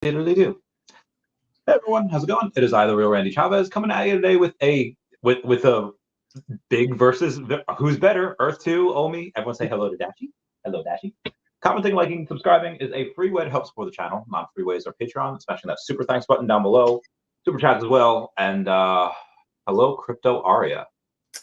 Diddly-do. Hey everyone, how's it going? It is I, the real Randy Chavez, coming at you today with a big versus who's better, Earth 2, OMI. Everyone say hello to Dashi. Hello, Dashi. Commenting, liking, subscribing is a free way to help support the channel. Non-free ways are Patreon, smashing that super thanks button down below, super chats as well, and hello, Crypto Arya.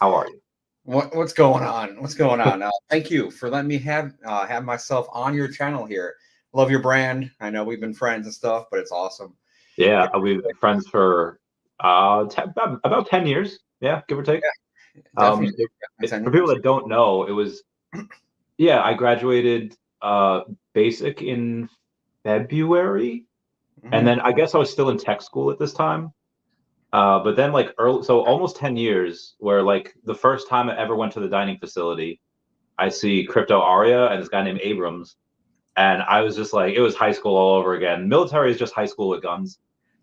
How are you? What's going on? What's going on? Thank you for letting me have myself on your channel here. Love your brand. I know we've been friends and stuff, but it's awesome. Yeah, we've been friends for about 10 years. Yeah, give or take. Yeah, For people that don't know, it was I graduated basic in February, and then I guess I was still in tech school at this time. But then so almost 10 years, where like the first time I ever went to the dining facility, I see Crypto Arya and this guy named Abrams, and I was just like, it was high school all over again. Military is just high school with guns,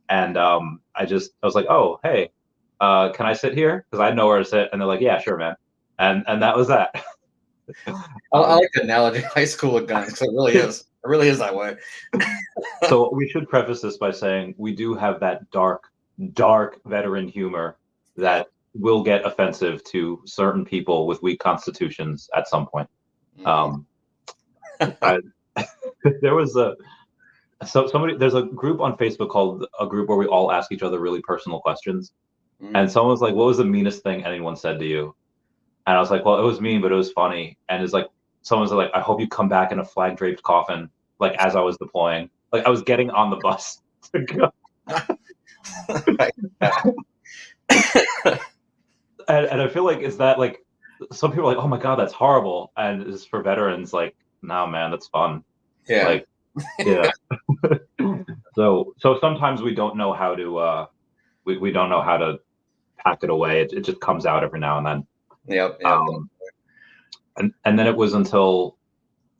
and I was like, oh hey, can I sit here? Because I had nowhere to sit, and they're like, yeah, sure, man, and that was that. I like the analogy, high school with guns, because it really is. It really is that way. So we should preface this by saying we do have that dark veteran humor that will get offensive to certain people with weak constitutions at some point. There was there's a group on Facebook called a group where we all ask each other really personal questions. And someone was like, what was the meanest thing anyone said to you? And I was like, well, it was mean, but it was funny. And it's like, someone's like, I hope you come back in a flag draped coffin, like as I was deploying. Like I was getting on the bus to go. and I feel like it's that, like, some people are like, oh my god, that's horrible, and it's for veterans, like, nah man, that's fun. Yeah. Like, yeah. so sometimes we don't know how to we don't know how to pack it away. It just comes out every now and then. Yep. And then it was until,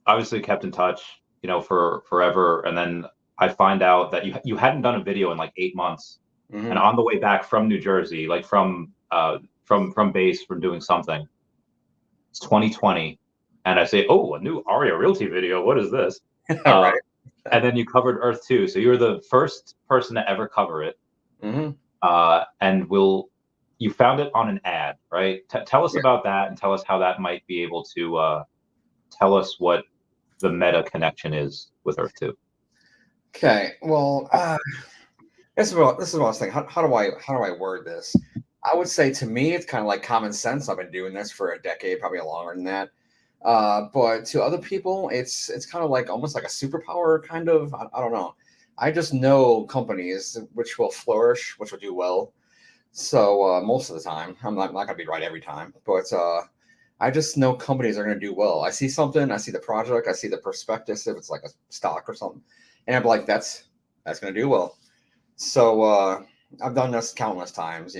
obviously, kept in touch, for forever, and then I find out that you hadn't done a video in like 8 months. And on the way back from New Jersey, like from base, from doing something, it's 2020, and I say, oh, a new Arya Realty video, what is this? Right. And then you covered Earth 2, so you were the first person to ever cover it. And you found it on an ad, right? Tell us about that, and tell us how that might be able to tell us what the meta connection is with Earth 2. Okay, well, this is what I was thinking. How do I word this? I would say, to me, it's kind of like common sense. I've been doing this for a decade, probably longer than that. But to other people, it's kind of like almost like a superpower, kind of. I don't know. I just know companies which will flourish, which will do well. So most of the time, I'm not going to be right every time, but I just know companies are going to do well. I see something, I see the project, I see the prospectus, if it's like a stock or something, and I'm like, that's going to do well. So I've done this countless times,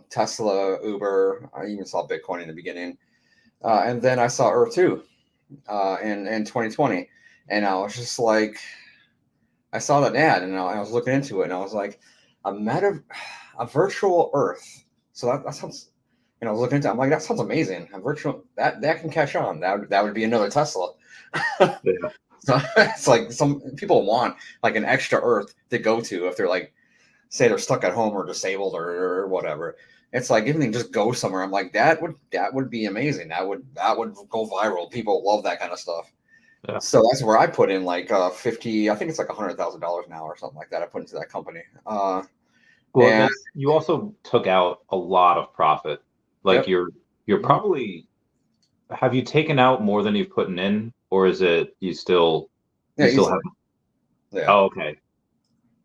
Tesla, Uber. I even saw Bitcoin in the beginning, and then I saw Earth 2 in 2020, and I was just like, I saw that ad, and I was looking into it, and I was like, a virtual Earth. So that sounds, I was looking into it, I'm like, that sounds amazing. A virtual, that can catch on. That would be another Tesla. Yeah. So it's like some people want like an extra Earth to go to if they're like, say they're stuck at home or disabled or whatever. It's like, if they can just go somewhere, I'm like, that would be amazing. That would go viral. People love that kind of stuff. Yeah. So that's where I put in like 50. I think it's like $100,000 now or something like that. I put into that company. Well, you also took out a lot of profit. Like, you're probably, have you taken out more than you've put in, or is it you still have? Yeah. Oh, okay.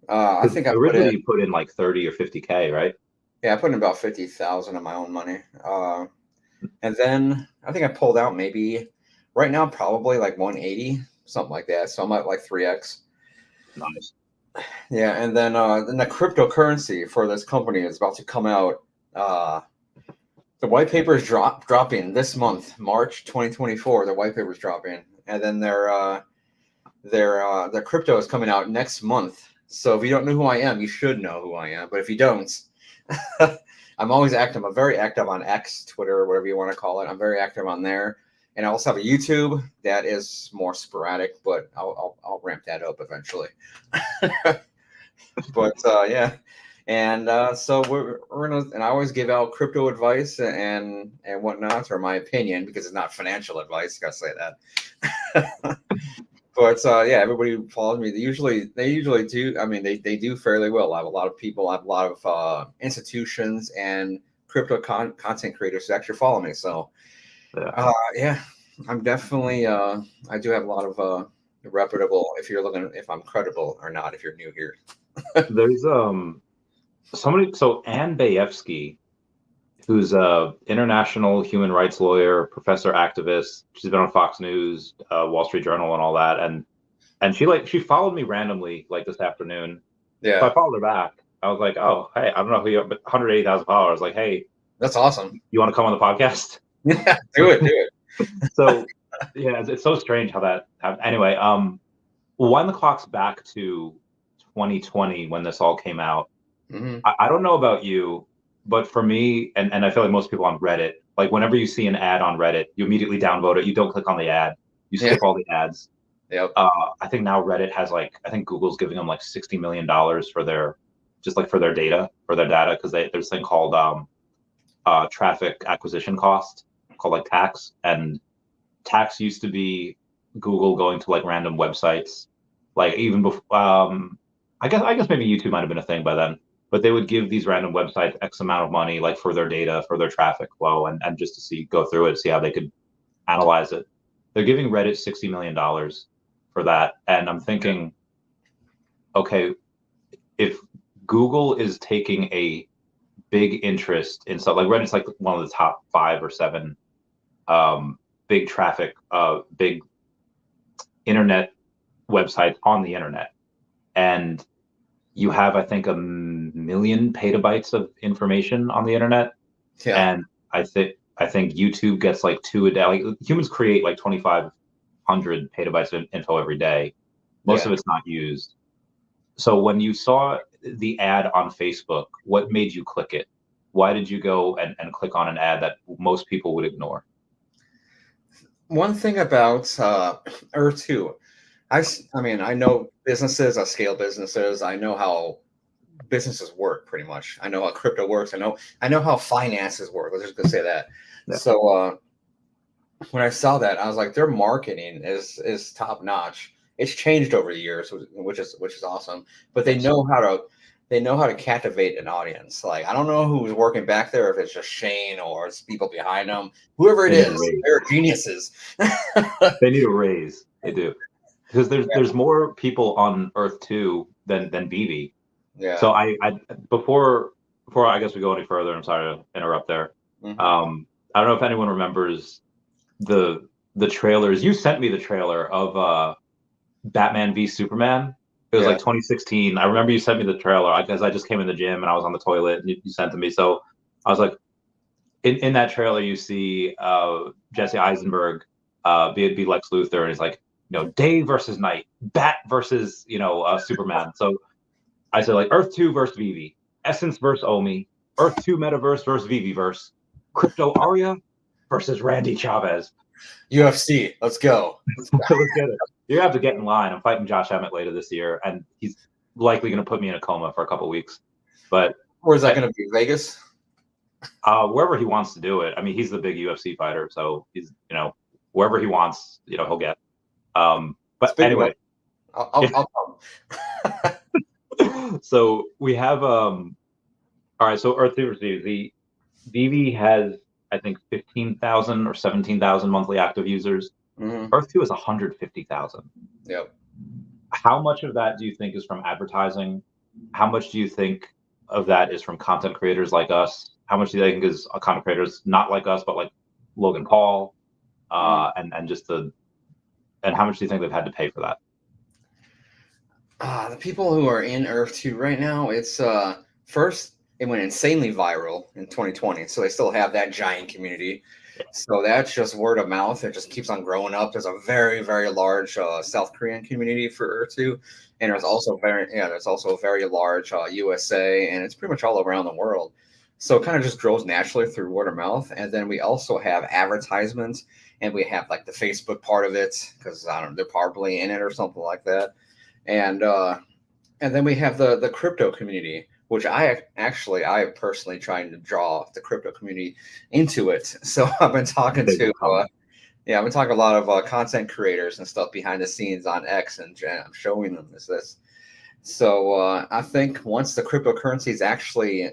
I think I originally put in like 30 or 50K, right? Yeah, I put in about 50,000 of my own money, and then I think I pulled out maybe right now probably like 180, something like that. So I'm at like 3x. Nice. Yeah, and then the cryptocurrency for this company is about to come out. The white paper is dropping this month, March 2024. The white paper is dropping, and then their crypto is coming out next month. So if you don't know who I am, you should know who I am. But if you don't, I'm always active. I'm very active on X, Twitter, whatever you want to call it. I'm very active on there. And I also have a YouTube that is more sporadic, but I'll ramp that up eventually. But yeah, and so we're gonna, and I always give out crypto advice and whatnot, or my opinion, because it's not financial advice. Gotta say that. But yeah, everybody who follows me, they usually do. I mean, they do fairly well. I have a lot of people, I have a lot of institutions and crypto content creators who actually follow me. So yeah, I'm definitely I do have a lot of reputable. If you're looking, if I'm credible or not, if you're new here. There's somebody, so Anne Bayevsky, who's a international human rights lawyer, professor, activist. She's been on Fox News, Wall Street Journal, and all that. And she followed me randomly like this afternoon. Yeah. So I followed her back. I was like, oh, hey, I don't know who you are, but 180,000 followers. Like, hey, that's awesome. You want to come on the podcast? Yeah, do it. So yeah, it's so strange how that happened. Anyway, wind the clock's back to 2020 when this all came out. Mm-hmm. I don't know about you, but for me, and I feel like most people on Reddit, like whenever you see an ad on Reddit, you immediately downvote it. You don't click on the ad. You skip all the ads. Yep. I think now Reddit has I think Google's giving them like $60 million for their data, because there's this thing called traffic acquisition cost, called like tax. And tax used to be Google going to like random websites, like even before, I guess maybe YouTube might have been a thing by then, but they would give these random websites X amount of money, like for their data, for their traffic flow, and just to go through it, see how they could analyze it. They're giving Reddit $60 million for that. And I'm thinking, okay, if Google is taking a big interest in stuff like Reddit's like one of the top 5 or 7 big traffic, big internet websites on the internet, and you have, I think, 1 million petabytes of information on the internet. Yeah. And I think YouTube gets like 2 a day. Like humans create like 2,500 petabytes of info every day. Most of it's not used. So when you saw the ad on Facebook, what made you click it? Why did you go and click on an ad that most people would ignore? One thing about Earth 2, I mean, I know businesses, I scale businesses. I know how businesses work pretty much. I know how crypto works. I know how finances work. Let's just go say that. Yeah. So when I saw that, I was like, their marketing is top notch. It's changed over the years, which is awesome. But they know how to captivate an audience. Like, I don't know who's working back there, if it's just Shane or it's people behind them. Whoever it is, they're geniuses. They need a raise. They do. Because there's more people on Earth 2 than Veve. Yeah. So I before I guess we go any further, I'm sorry to interrupt there. Mm-hmm. I don't know if anyone remembers the trailers. You sent me the trailer of Batman v Superman. It was like 2016. I remember you sent me the trailer because I just came in the gym and I was on the toilet and you sent it to me. So I was like, in that trailer you see Jesse Eisenberg be Lex Luthor, and he's like, day versus night, Bat versus Superman. So I said like Earth 2 versus Veve, Essence versus OMI, Earth 2 Metaverse versus Veveverse, Crypto Arya versus Randy Chavez. UFC, let's go. Let's get it. You have to get in line. I'm fighting Josh Emmett later this year, and he's likely going to put me in a coma for a couple of weeks. But where's that going to be? Vegas? Wherever he wants to do it. I mean, he's the big UFC fighter, so he's wherever he wants, he'll get. But anyway, I'll so we have all right. So Earth 2 versus Veve. Veve has, I think, 15,000 or 17,000 monthly active users. Mm-hmm. Earth 2 is 150,000. Yep. How much of that do you think is from advertising? How much do you think of that is from content creators like us? How much do you think is content creators not like us, but like Logan Paul, and how much do you think they've had to pay for that? The people who are in Earth 2 right now, it's first, it went insanely viral in 2020, so they still have that giant community. So that's just word of mouth. It just keeps on growing up. There's a very, very large South Korean community for Earth 2, and there's also a very large USA, and it's pretty much all around the world. So it kind of just grows naturally through word of mouth. And then we also have advertisements, and we have like the Facebook part of it because I don't know, they're probably in it or something like that. And then we have the crypto community, which I personally trying to draw the crypto community into it. So I've been talking to yeah, I've been talking a lot of content creators and stuff behind the scenes on X, and I'm showing them this. So I think once the cryptocurrency is actually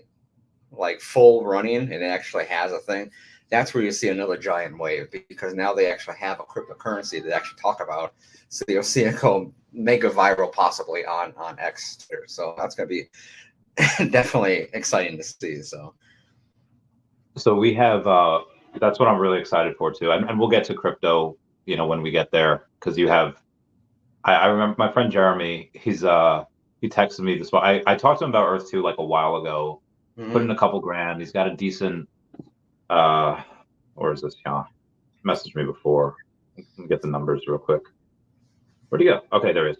like full running and it actually has a thing, that's where you see another giant wave, because now they actually have a cryptocurrency to actually talk about. So you'll see it go mega viral possibly on X Twitter. So that's going to be definitely exciting to see. So we have that's what I'm really excited for too, and we'll get to crypto, when we get there, because you have. I remember my friend Jeremy. He texted me this. I talked to him about Earth 2 like a while ago. Put in a couple grand. He's got a decent. Or is this? Yeah, messaged me before. Let me get the numbers real quick. Where'd he go? Okay, there he is.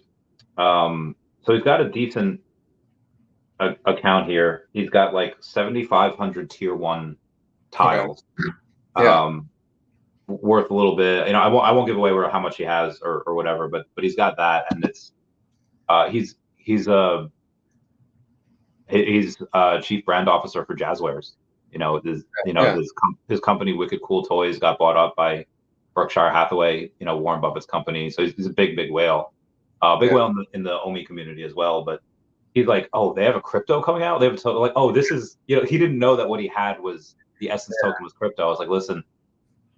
So he's got a decent account here. He's got like 7,500 tier 1 tiles. Okay. Yeah. Worth a little bit. I won't give away how much he has or whatever, but he's got that, and it's he's chief brand officer for Jazzwares. His company Wicked Cool Toys got bought up by Berkshire Hathaway, Warren Buffett's company. So he's a big whale. Whale in the OMI community as well. But he's like, oh, they have a crypto coming out. They have like, oh, this is, he didn't know that what he had was the Essence token was crypto. I was like, listen,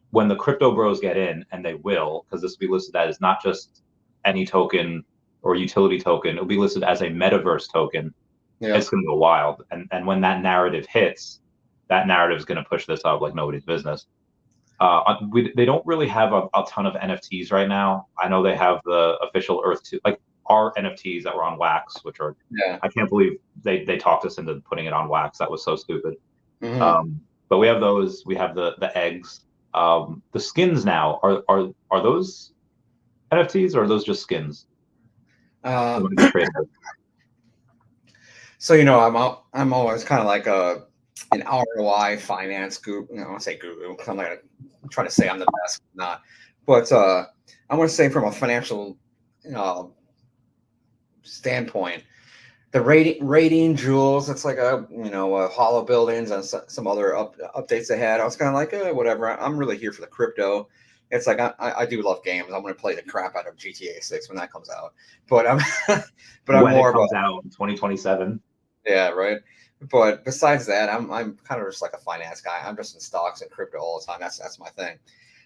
when the crypto bros get in, and they will, because this will be listed as not just any token or utility token, it'll be listed as a Metaverse token. Yeah. It's going to go wild. And when that narrative hits, that narrative is going to push this up like nobody's business. They don't really have a ton of NFTs right now. I know they have the official Earth 2, like our NFTs that were on Wax, which are, I can't believe they talked us into putting it on Wax. That was so stupid. But we have those. We have the eggs. The skins now are those NFTs, or are those just skins? So I'm always kind of like an ROI finance guru. I want to say guru. I'm not trying to say I'm the best, not. But I want to say from a financial standpoint, the rating jewels. It's like hollow buildings and some other updates they had. I was kind of like, whatever. I'm really here for the crypto. It's like I do love games. I'm going to play the crap out of GTA 6 when that comes out. But I'm when it comes out in 2027. Yeah, right. But besides that, I'm kind of just like a finance guy. I'm just in stocks and crypto all the time. That's my thing.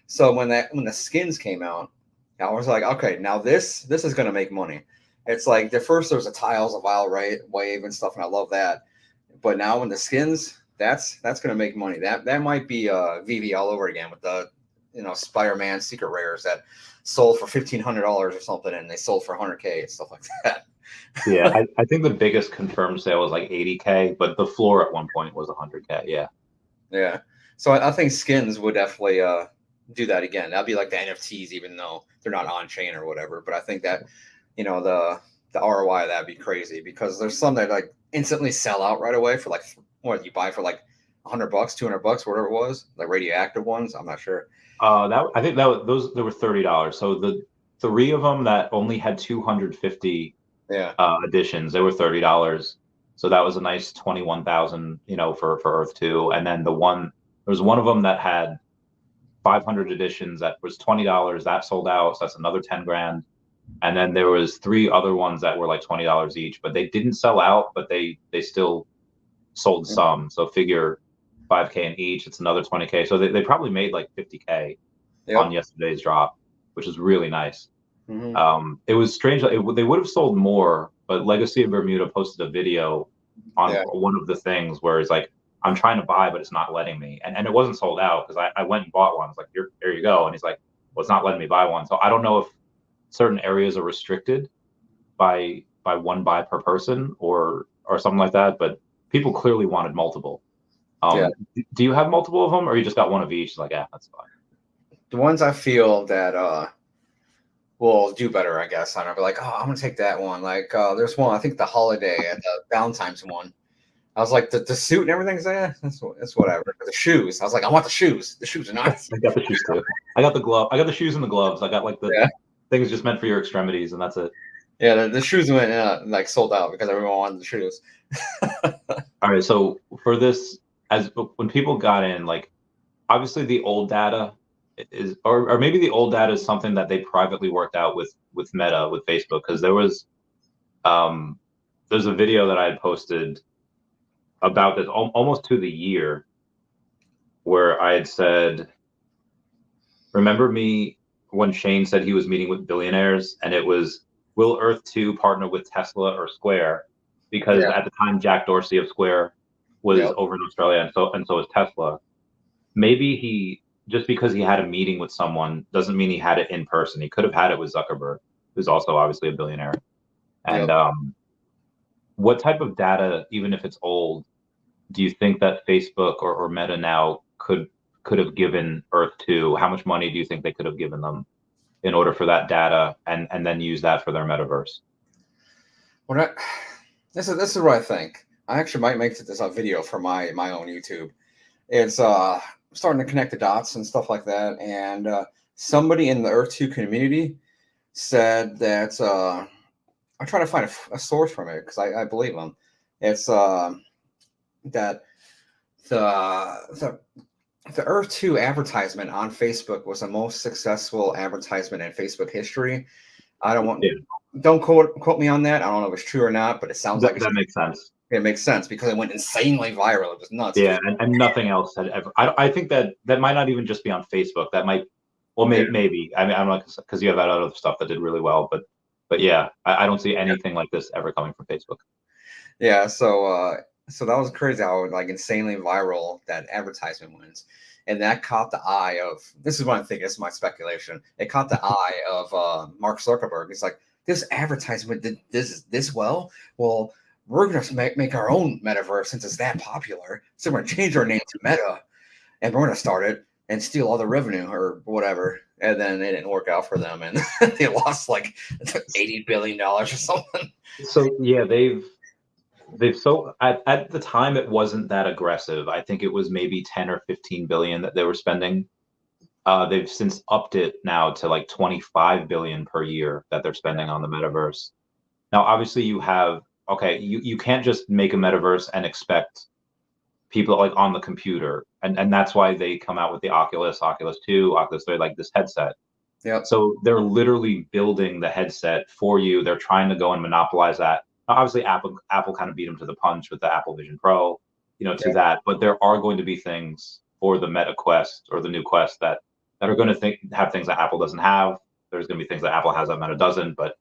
So when the skins came out, I was like, okay, now this is going to make money. It's like there was a tiles, a wild wave and stuff, and I love that. But now when the skins, that's going to make money. That might be Veve all over again with the Spider-Man secret rares that sold for $1,500 or something, and they sold for $100K and stuff like that. Yeah, I think the biggest confirmed sale was like $80K, but the floor at one point was $100K. Yeah. Yeah. So I think skins would definitely do that again. That'd be like the NFTs, even though they're not on chain or whatever. But I think that the ROI of that'd be crazy, because there's some that like instantly sell out right away for like what you buy for like $100, $200, whatever it was, like radioactive ones. I'm not sure. I think there were $30. So the 3 of them that only had 250 editions, they were $30. So that was a nice 21,000, for Earth 2. And then there was one of them that had 500 editions that was $20. That sold out. So that's another 10 grand. And then there was 3 other ones that were like $20 each, but they didn't sell out, but they still sold some. So figure 5K in each, it's another 20K. So they probably made like 50K on yesterday's drop, which is really nice. It was strange. They would have sold more, but Legacy of Bermuda posted a video on one of the things where it's like, I'm trying to buy, but it's not letting me. And it wasn't sold out because I went and bought one. It's like, here you go. And he's like, well, it's not letting me buy one. So I don't know if certain areas are restricted by one buy per person or something like that, but people clearly wanted multiple. Do you have multiple of them, or you just got one of each? Like, that's fine. The ones I feel that will do better, I guess. I'll be like, I'm gonna take that one. Like, there's one, I think the holiday and the Valentine's one. I was like, the suit and everything's there. That's whatever. The shoes. I was like, I want the shoes. The shoes are nice. I got the shoes too. I got the glove. I got the shoes and the gloves. I got like the things just meant for your extremities, and that's it. Yeah, the shoes went like sold out because everyone wanted the shoes. All right. So for this, as when people got in, like obviously the old data is, or maybe the old data is something that they privately worked out with Meta, with Facebook, because there's a video that I had posted about this almost to the year, where I had said, remember me when Shane said he was meeting with billionaires, and it was, will Earth 2 partner with Tesla or Square? Because at the time Jack Dorsey of Square was over in Australia, and so was Tesla. Maybe he, just because he had a meeting with someone doesn't mean he had it in person. He could have had it with Zuckerberg, who's also obviously a billionaire. And what type of data, even if it's old, do you think that Facebook or Meta now could have given Earth 2? How much money do you think they could have given them in order for that data and then use that for their metaverse? Well, this is what I think. I actually might make this a video for my own YouTube. It's starting to connect the dots and stuff like that. And somebody in the Earth 2 community said that I'm trying to find a source from it because I believe them. It's that the Earth 2 advertisement on Facebook was the most successful advertisement in Facebook history. I don't quote me on that. I don't know if it's true or not, but it sounds like that makes sense. It makes sense because it went insanely viral. It was nuts. Yeah, and nothing else had ever. I think that might not even just be on Facebook. That might, well, maybe. I mean, I don't know, because you have that other stuff that did really well, but yeah, I don't see anything like this ever coming from Facebook. Yeah, so that was crazy how like insanely viral that advertisement went, and that caught the eye of. This is what I'm thinking. This is my speculation. It caught the eye of Mark Zuckerberg. It's like, this advertisement did this well. Well, we're going to make our own metaverse since it's that popular. So we're going to change our name to Meta, and we're going to start it and steal all the revenue or whatever. And then it didn't work out for them, and they lost like $80 billion or something. So yeah, they've so at the time it wasn't that aggressive. I think it was maybe 10 or 15 billion that they were spending. They've since upped it now to like 25 billion per year that they're spending on the metaverse. Now, obviously, you have. Okay, you can't just make a metaverse and expect people like on the computer, and that's why they come out with the Oculus 2, Oculus 3, like this headset. Yeah. So they're literally building the headset for you. They're trying to go and monopolize that. Now, obviously, Apple kind of beat them to the punch with the Apple Vision Pro, to that. But there are going to be things for the Meta Quest or the new Quest that are going to have things that Apple doesn't have. There's going to be things that Apple has that Meta doesn't. But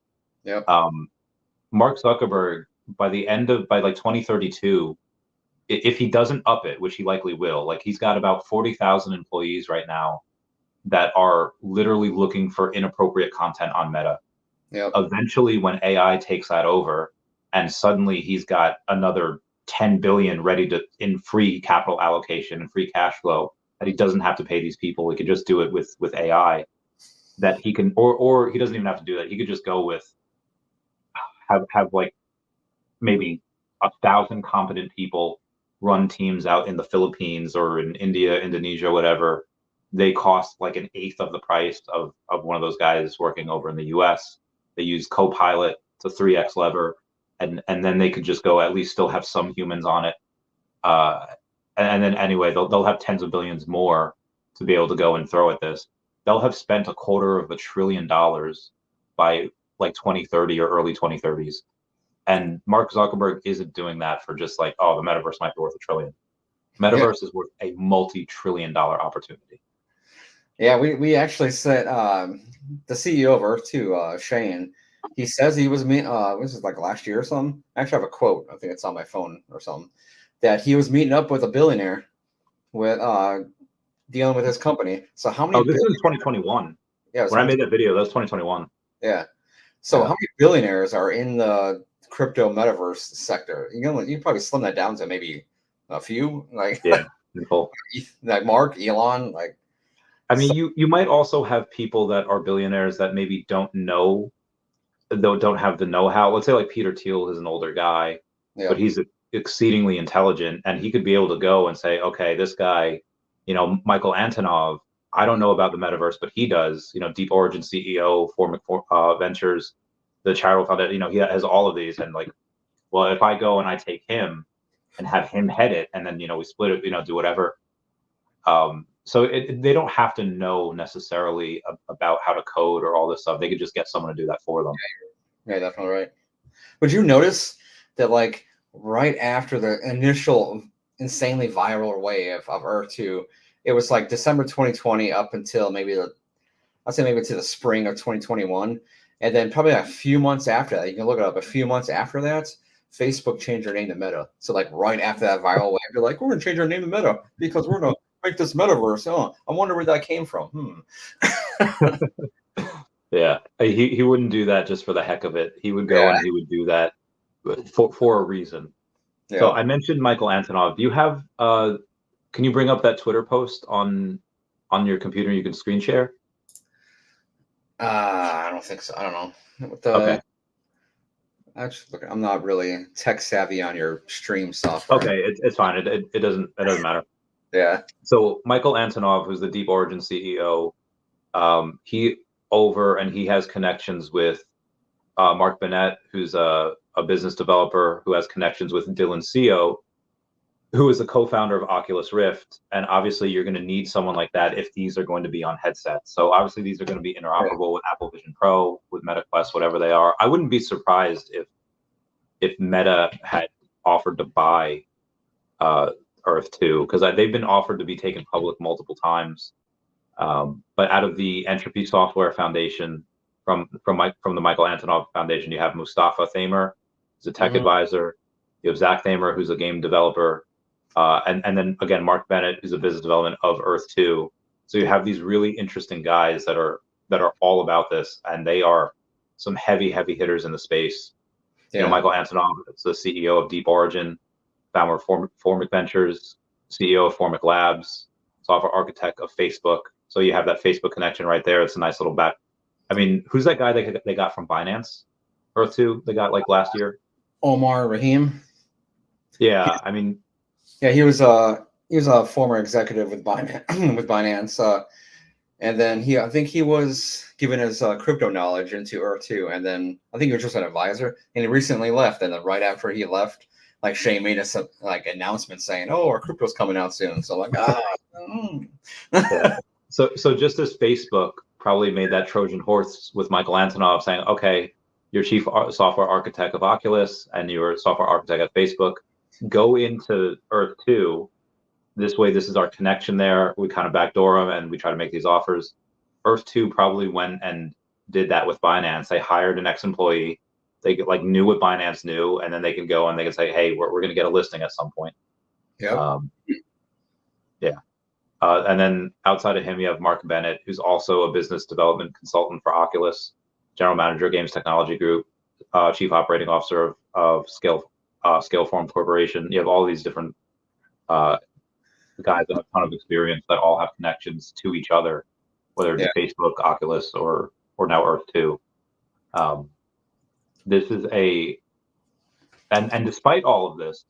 Mark Zuckerberg, by like 2032, if he doesn't up it, which he likely will, like he's got about 40,000 employees right now that are literally looking for inappropriate content on Meta. Yep. Eventually, when AI takes that over, and suddenly he's got another 10 billion ready in free capital allocation and free cash flow that he doesn't have to pay these people. He could just do it with AI. That he can, or he doesn't even have to do that. He could just go with have like maybe 1,000 competent people run teams out in the Philippines or in India, Indonesia, whatever. They cost like an eighth of the price of one of those guys working over in the US. They use Copilot. It's a 3x lever. And then they could just go, at least still have some humans on it. And then anyway, they'll have tens of billions more to be able to go and throw at this. They'll have spent $250 billion by like 2030 or early 2030s. And Mark Zuckerberg isn't doing that for just like, oh, the metaverse might be worth $1 trillion. Metaverse is worth a multi-trillion-dollar opportunity. Yeah, we actually said the CEO of Earth 2, Shane, he says he was this is like last year or something. I actually have a quote. I think it's on my phone or something. That he was meeting up with a billionaire with dealing with his company. So how many? Oh, this is 2021. Yeah, when I made that video, that was 2021. Yeah. So how many billionaires are in the crypto metaverse sector? You probably slim that down to maybe a few, like like Mark, Elon, like. I mean, you might also have people that are billionaires that maybe don't have the know-how. Let's say like Peter Thiel is an older guy, but he's exceedingly intelligent, and he could be able to go and say, okay, this guy, Michael Antonov, I don't know about the metaverse, but he does. Deep Origin CEO, Formic Ventures, the charitable foundation. He has all of these, and like, well, if I go and I take him and have him head it, and then we split it, do whatever. So they don't have to know necessarily about how to code or all this stuff. They could just get someone to do that for them. Yeah, definitely right. Would you notice that, like, right after the initial insanely viral wave of Earth 2, it was like December 2020 up until I'd say maybe to the spring of 2021. And then probably a few months after that, you can look it up, a few months after that, Facebook changed their name to Meta. So like right after that viral wave, they're like, we're going to change our name to Meta because we're going to make this metaverse. Oh, I wonder where that came from. Yeah, he wouldn't do that just for the heck of it. He would go and he would do that for a reason. Yeah. So I mentioned Michael Antonov. Do you have can you bring up that Twitter post on your computer? You can screen share. I don't think so. I don't know. Okay. Actually, look, I'm not really tech savvy on your stream software. Okay, it's fine. It doesn't matter. Yeah. So Michael Antonov, who's the Deep Origin CEO, he has connections with Mark Bennett, who's a business developer who has connections with Dylan Seo, who is the co-founder of Oculus Rift. And obviously you're going to need someone like that if these are going to be on headsets. So obviously these are going to be interoperable with Apple Vision Pro, with Meta Quest, whatever they are. I wouldn't be surprised if Meta had offered to buy Earth 2, because they've been offered to be taken public multiple times. But out of the Entropy Software Foundation, from the Michael Antonov Foundation, you have Mustafa Thamer, who's a tech advisor. You have Zach Thamer, who's a game developer. And then again, Mark Bennett, who's a business development of Earth 2. So you have these really interesting guys that are all about this, and they are some heavy hitters in the space. Yeah. Michael Antonov is the CEO of Deep Origin, founder of Formic Ventures, CEO of Formic Labs, software architect of Facebook. So you have that Facebook connection right there. It's a nice little bet. I mean, who's that guy they got from Binance? Earth 2, they got like last year. Omar Rahim. Yeah, I mean, yeah, he was a former executive with Binance, and then I think he was given his crypto knowledge into Earth 2, and then I think he was just an advisor, and he recently left. And then right after he left, like Shay made us like announcement saying, "Oh, our crypto's coming out soon." So like, yeah. So just as Facebook probably made that Trojan horse with Michael Antonov saying, "Okay, you're chief software architect of Oculus and you're software architect at Facebook, go into Earth 2. This way, this is our connection there. We kind of backdoor them and we try to make these offers." Earth 2 probably went and did that with Binance. They hired an ex-employee. They like knew what Binance knew, and then they can go and they can say, "Hey, we're going to get a listing at some point." Yeah. Yeah. And then outside of him, you have Mark Bennett, who's also a business development consultant for Oculus, general manager, Games Technology Group, chief operating officer of Scaleform Corporation. You have all these different guys that have a ton of experience that all have connections to each other, whether it's Facebook, Oculus, or now Earth 2. This is and despite all of this,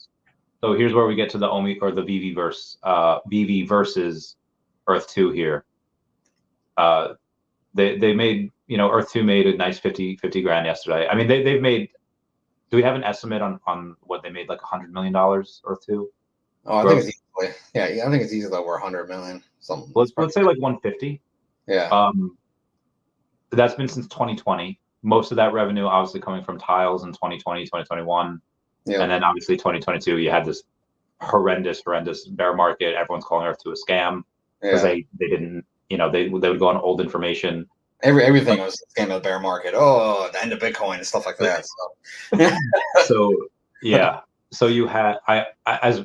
so here's where we get to the OMI or the Veve versus Earth 2 here. They made, Earth 2 made a nice 50 grand yesterday. I mean, they've made, do we have an estimate on what they made, like $100 million, Earth 2? Oh, I think it's easily, I think it's easily over 100 million. Something. Let's say like 150. Yeah. That's been since 2020. Most of that revenue obviously coming from tiles in 2020, 2021. Yeah. And then obviously 2022, you had this horrendous bear market. Everyone's calling Earth 2 a scam because they didn't, they would go on old information. Everything was a scam of the bear market. Oh, the end of Bitcoin and stuff like that. So yeah. So you had as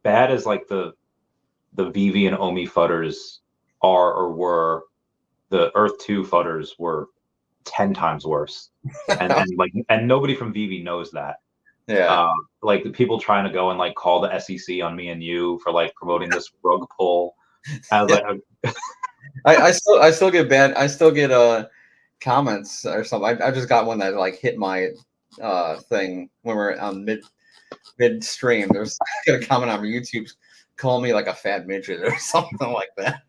bad as like the Veve and OMI footers are or were, the Earth 2 footers were 10 times worse, and nobody from Veve knows that. Yeah, like the people trying to go and like call the SEC on me and you for like promoting this rug pull. I was like, I still get comments or something. I just got one that like hit my thing when we're on midstream. There's a comment on YouTube, call me like a fat midget or something like that.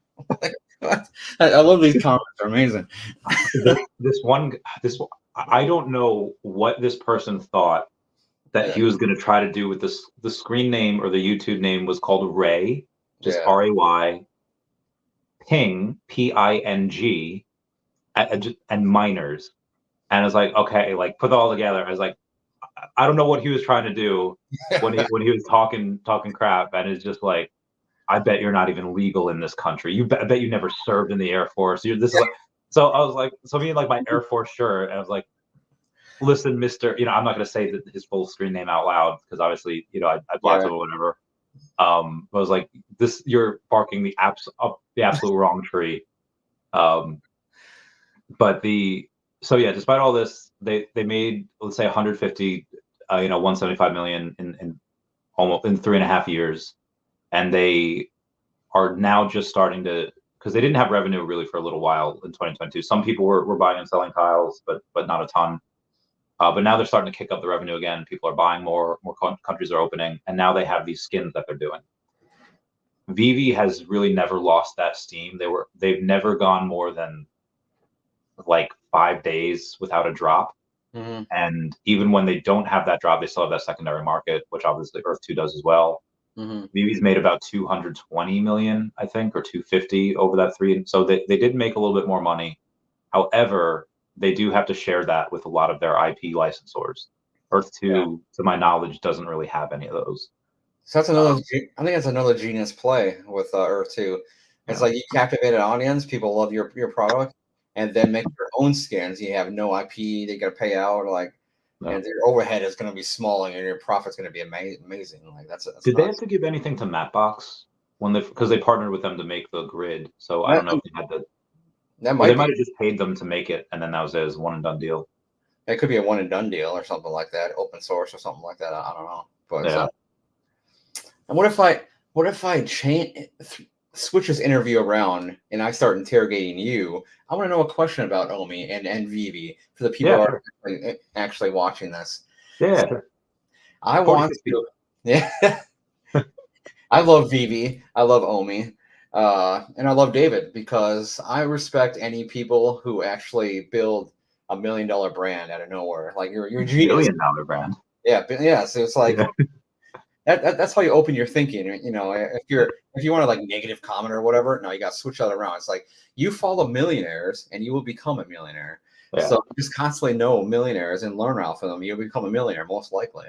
I love these comments; they're amazing. This I don't know what this person thought that he was going to try to do with this. The screen name or the YouTube name was called Ray, just RAY, Ping PING, and miners. And I was like, okay, like put it all together. I was like, I don't know what he was trying to do when he was talking crap, and it's just like, I bet you're not even legal in this country. I bet you never served in the Air Force. So I was like, so me in like my Air Force shirt, and I was like, listen, Mister, I'm not going to say his full screen name out loud because obviously, I blocked him or whatever. I was like, you're barking the absolute wrong tree. Despite all this, they made, let's say 150, 175 million in almost in 3.5 years. And they are now just starting to, because they didn't have revenue really for a little while in 2022. Some people were buying and selling tiles, but not a ton. But now they're starting to kick up the revenue again. People are buying more countries are opening, and now they have these skins that they're doing. Veve has really never lost that steam. They've never gone more than like 5 days without a drop. Mm-hmm. And even when they don't have that drop, they still have that secondary market, which obviously Earth 2 does as well. Mm-hmm. Veve's made about 220 million, I think, or 250 over that 3. So they did make a little bit more money. However, they do have to share that with a lot of their IP licensors. Earth 2, to my knowledge, doesn't really have any of those. So that's another. I think that's another genius play with Earth 2. It's like you captivate an audience, people love your product, and then make your own skins. You have no IP, they got to pay out, and their overhead is going to be small, and your profit's going to be amazing. Like that's Did they have to give anything to Mapbox because they partnered with them to make the grid? So I don't know if they had to. They might have just paid them to make it, and then that was it as a one and done deal. It could be a one and done deal or something like that, open source or something like that. I don't know, but and what if I switch this interview around and I start interrogating you? I want to know a question about OMI and Veve for the people who are actually watching this. Yeah, so I want to. Yeah, I love Veve. I love OMI. And I love David because I respect any people who actually build $1 million brand out of nowhere. Like you're a genius. $1 million brand. Yeah. So it's like that's how you open your thinking. If you want to like negative comment or whatever, no, you got to switch that around. It's like you follow millionaires and you will become a millionaire. Yeah. So just constantly know millionaires and learn off of them. You'll become a millionaire most likely.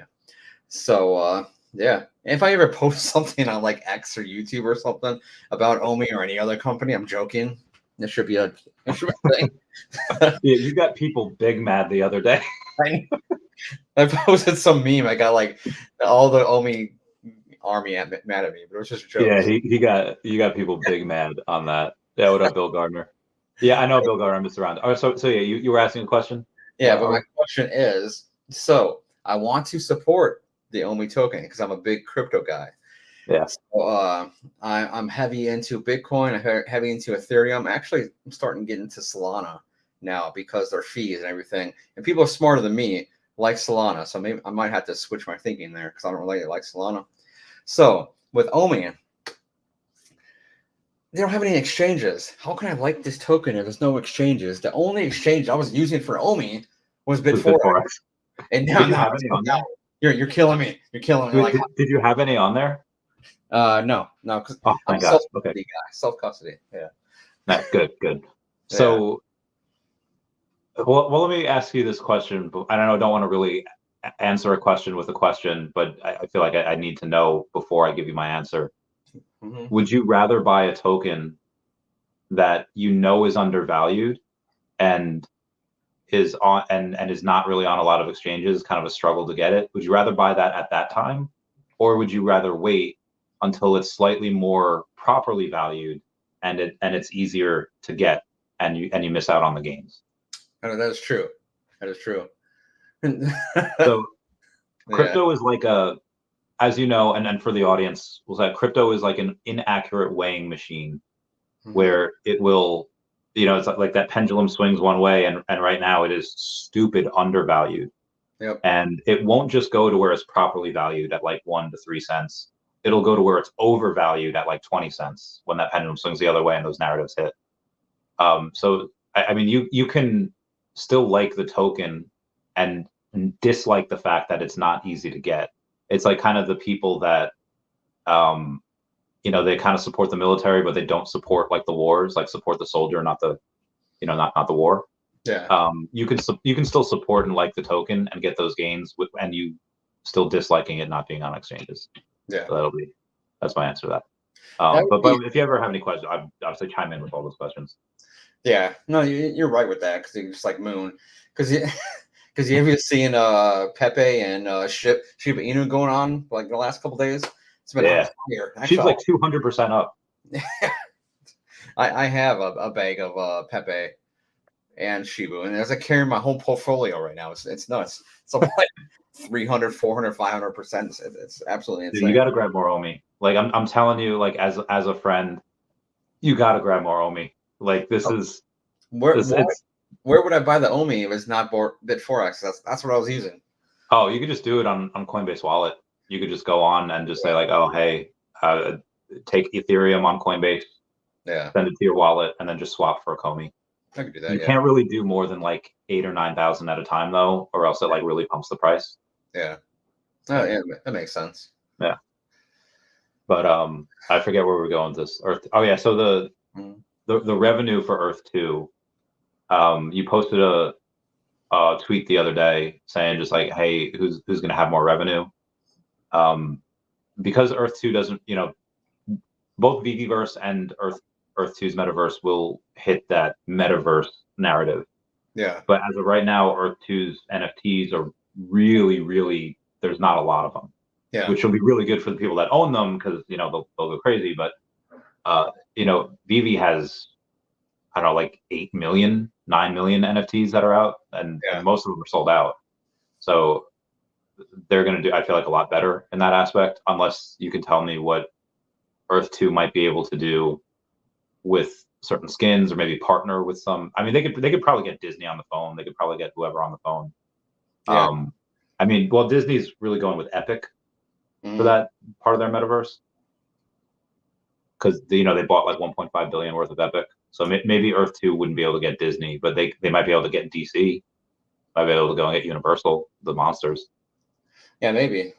So yeah. If I ever post something on like X or YouTube or something about OMI or any other company, I'm joking. It should be a thing. Yeah, you got people big mad the other day. I posted some meme. I got like all the OMI army mad at me, but it was just a joke. Yeah, you got people big mad on that. Yeah, what up, Bill Gardner? Yeah, I know Bill Gardner. I'm just around. Oh, so yeah, you were asking a question? Yeah, but my question is, so I want to support the OMI token because I'm a big crypto guy. Yeah. So I'm heavy into Bitcoin. I'm heavy into Ethereum. Actually, I'm starting to get into Solana now because their fees and everything. And people are smarter than me like Solana. So maybe I might have to switch my thinking there because I don't really like Solana. So with OMI, they don't have any exchanges. How can I like this token if there's no exchanges? The only exchange I was using for OMI was Bitforex. And now you're killing me. You're killing me. Did you have any on there? No, because I'm a self-custody guy. Self-custody. Yeah. No, good. So, well, let me ask you this question. I don't want to really answer a question with a question, but I feel like I need to know before I give you my answer. Mm-hmm. Would you rather buy a token that is undervalued and is on and is not really on a lot of exchanges, kind of a struggle to get it? Would you rather buy that at that time, or would you rather wait until it's slightly more properly valued and it's easier to get and you miss out on the gains? That is true. So crypto is like as you know, and for the audience, crypto is like an inaccurate weighing machine, mm-hmm. where it will, it's like that pendulum swings one way, and right now it is stupid undervalued. Yep. And it won't just go to where it's properly valued at like 1 to 3 cents. It'll go to where it's overvalued at like 20 cents when that pendulum swings the other way and those narratives hit. So I mean, you can still like the token and dislike the fact that it's not easy to get. It's like kind of the people that they kind of support the military, but they don't support like the wars, like support the soldier, not the not the war. Yeah. You can still support and like the token and get those gains and you still disliking it not being on exchanges. Yeah. So that's my answer to that. But if you ever have any questions, I'd obviously chime in with all those questions. Yeah, no, you're right with that because you're just like Moon, because you have you seen Pepe and Shiba Inu going on like the last couple days? It's been on fire. She's like 200% up. I have a bag of Pepe and Shibu, and as I carry my whole portfolio right now, it's nuts. It's like 300, 400, 500%. It's absolutely insane. Dude, you got to grab more OMI. Like I'm telling you, like as a friend, you got to grab more OMI. Like this is where would I buy the OMI if it's not Bit4x? That's what I was using. Oh, you could just do it on Coinbase Wallet. You could just go on and just say like, oh hey, take Ethereum on Coinbase, send it to your wallet, and then just swap for a Komi. I could do that. You can't really do more than like 8,000 or 9,000 at a time though, or else it like really pumps the price. Yeah. Oh yeah, that makes sense. Yeah. But I forget where we're going with this. Earth. Oh yeah, so the revenue for Earth 2, you posted a tweet the other day saying just like, hey, who's going to have more revenue? Because Earth 2 doesn't, both Veveverse and Earth 2's Metaverse will hit that Metaverse narrative. Yeah. But as of right now, Earth 2's NFTs are really, really, there's not a lot of them. Yeah. Which will be really good for the people that own them because they'll go crazy. But Veve has, I don't know, like 8 million, 9 million NFTs that are out, and most of them are sold out. So they're going to do, I feel like, a lot better in that aspect, unless you can tell me what Earth 2 might be able to do with certain skins, or maybe partner with some. I mean, they could probably get Disney on the phone. They could probably get whoever on the phone. Yeah. I mean, well, Disney's really going with Epic for that part of their Metaverse, because they bought like 1.5 billion worth of Epic. So maybe Earth 2 wouldn't be able to get Disney, but they might be able to get DC. Might be able to go and get Universal, the monsters. Yeah, maybe.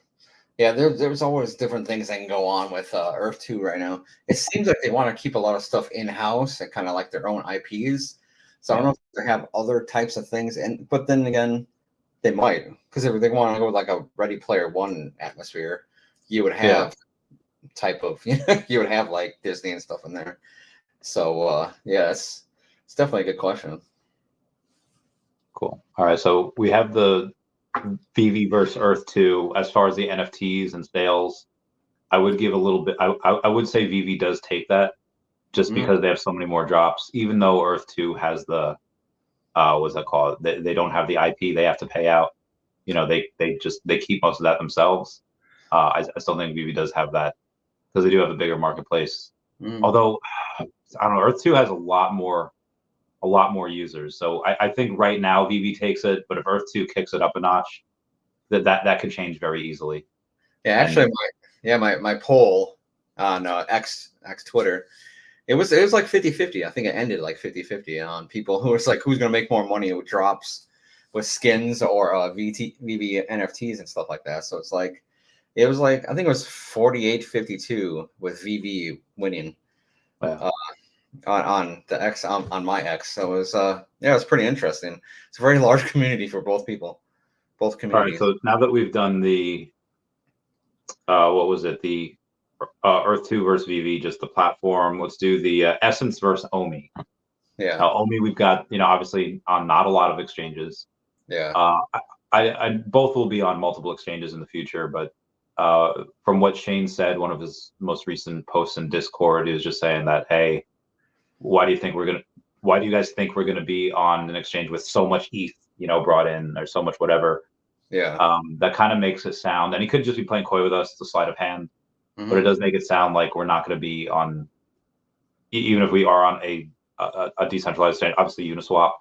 Yeah, there's always different things that can go on with Earth 2 right now. It seems like they want to keep a lot of stuff in-house and kind of like their own IPs. So I don't know if they have other types of things, but then again, they might, because if they want to go with like a Ready Player One atmosphere, you would have type of you would have like Disney and stuff in there. So it's definitely a good question. Cool. All right, so we have the Veve versus Earth 2. As far as the NFTs and sales, I would give a little bit. I would say Veve does take that, just because they have so many more drops. Even though Earth 2 has the what's that called? They don't have the IP. They have to pay out. They keep most of that themselves. I still think Veve does have that because they do have a bigger marketplace. Although I don't know, Earth 2 has a lot more users. So I think right now Veve takes it, but if Earth 2 kicks it up a notch, that could change very easily. Yeah, actually, my poll on X Twitter, it was like 50-50. I think it ended like 50-50 on people who was like, who's going to make more money with drops with skins or Veve NFTs and stuff like that. So it's like, it was like, I think it was 48-52 with Veve winning. Wow. On the X on my X. So it was it was pretty interesting. It's a very large community for both communities. All right, so now that we've done the what was it, the Earth 2 versus Veve, just the platform, let's do the Essence versus OMI. Yeah. OMI, we've got obviously on not a lot of exchanges. Yeah. I both will be on multiple exchanges in the future, but from what Shane said, one of his most recent posts in Discord is just saying that, hey, why do you guys think we're gonna be on an exchange with so much ETH, brought in, or so much whatever? Yeah. That kind of makes it sound, and he could just be playing coy with us, it's a sleight of hand, but it does make it sound like we're not going to be on, even if we are on a decentralized exchange, obviously Uniswap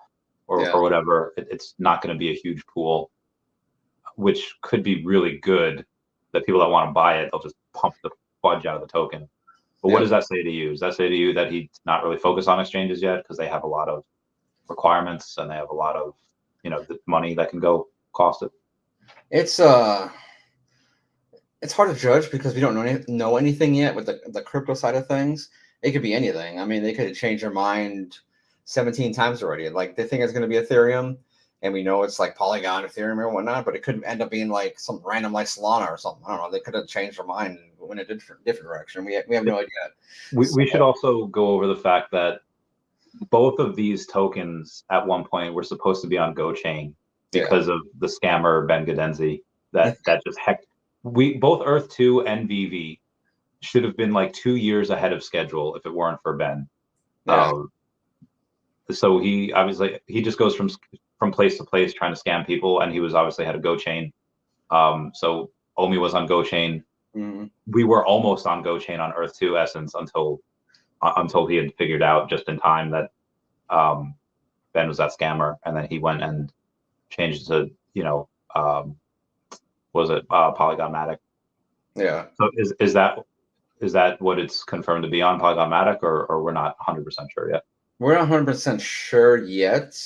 or whatever. It's not going to be a huge pool. which could be really good. That people that want to buy it, they'll just pump the fudge out of the token. But what does that say to you? Does that say to you that he's not really focused on exchanges yet because they have a lot of requirements and they have a lot of, the money that can go cost it? It's hard to judge because we don't know anything yet with the crypto side of things. It could be anything. I mean, they could have changed their mind 17 times already. Like they think it's going to be Ethereum, and we know it's like Polygon, Ethereum, or whatnot. But it could end up being like some random like Solana or something. I don't know. They could have changed their mind and went in a different direction. We have no idea. We should also go over the fact that both of these tokens at one point were supposed to be on GoChain because of the scammer Ben Gadenzi that just hecked. Both Earth 2 and Veve should have been like 2 years ahead of schedule if it weren't for Ben. So he obviously just goes from place to place trying to scam people, and he was obviously had a GoChain. So OMI was on GoChain. Mm-hmm. We were almost on GoChain on Earth 2 Essence until he had figured out just in time that Ben was that scammer, and then he went and changed to was it Polygon Matic? Yeah. So is that what it's confirmed to be on Polygon Matic, or we're not 100% sure yet? We're not 100% sure yet.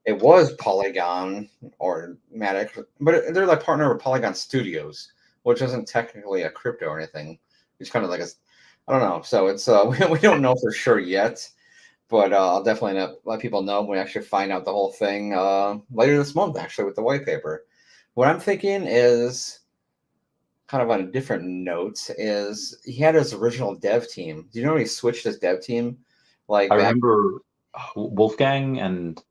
It was Polygon or Matic, but they're like partner with Polygon Studios, which isn't technically a crypto or anything. It's kind of like I don't know. So it's we don't know for sure yet, but I'll definitely let people know when we actually find out the whole thing later this month, actually, with the white paper. What I'm thinking is kind of on a different note is he had his original dev team. Do you know he switched his dev team? Like I remember Wolfgang and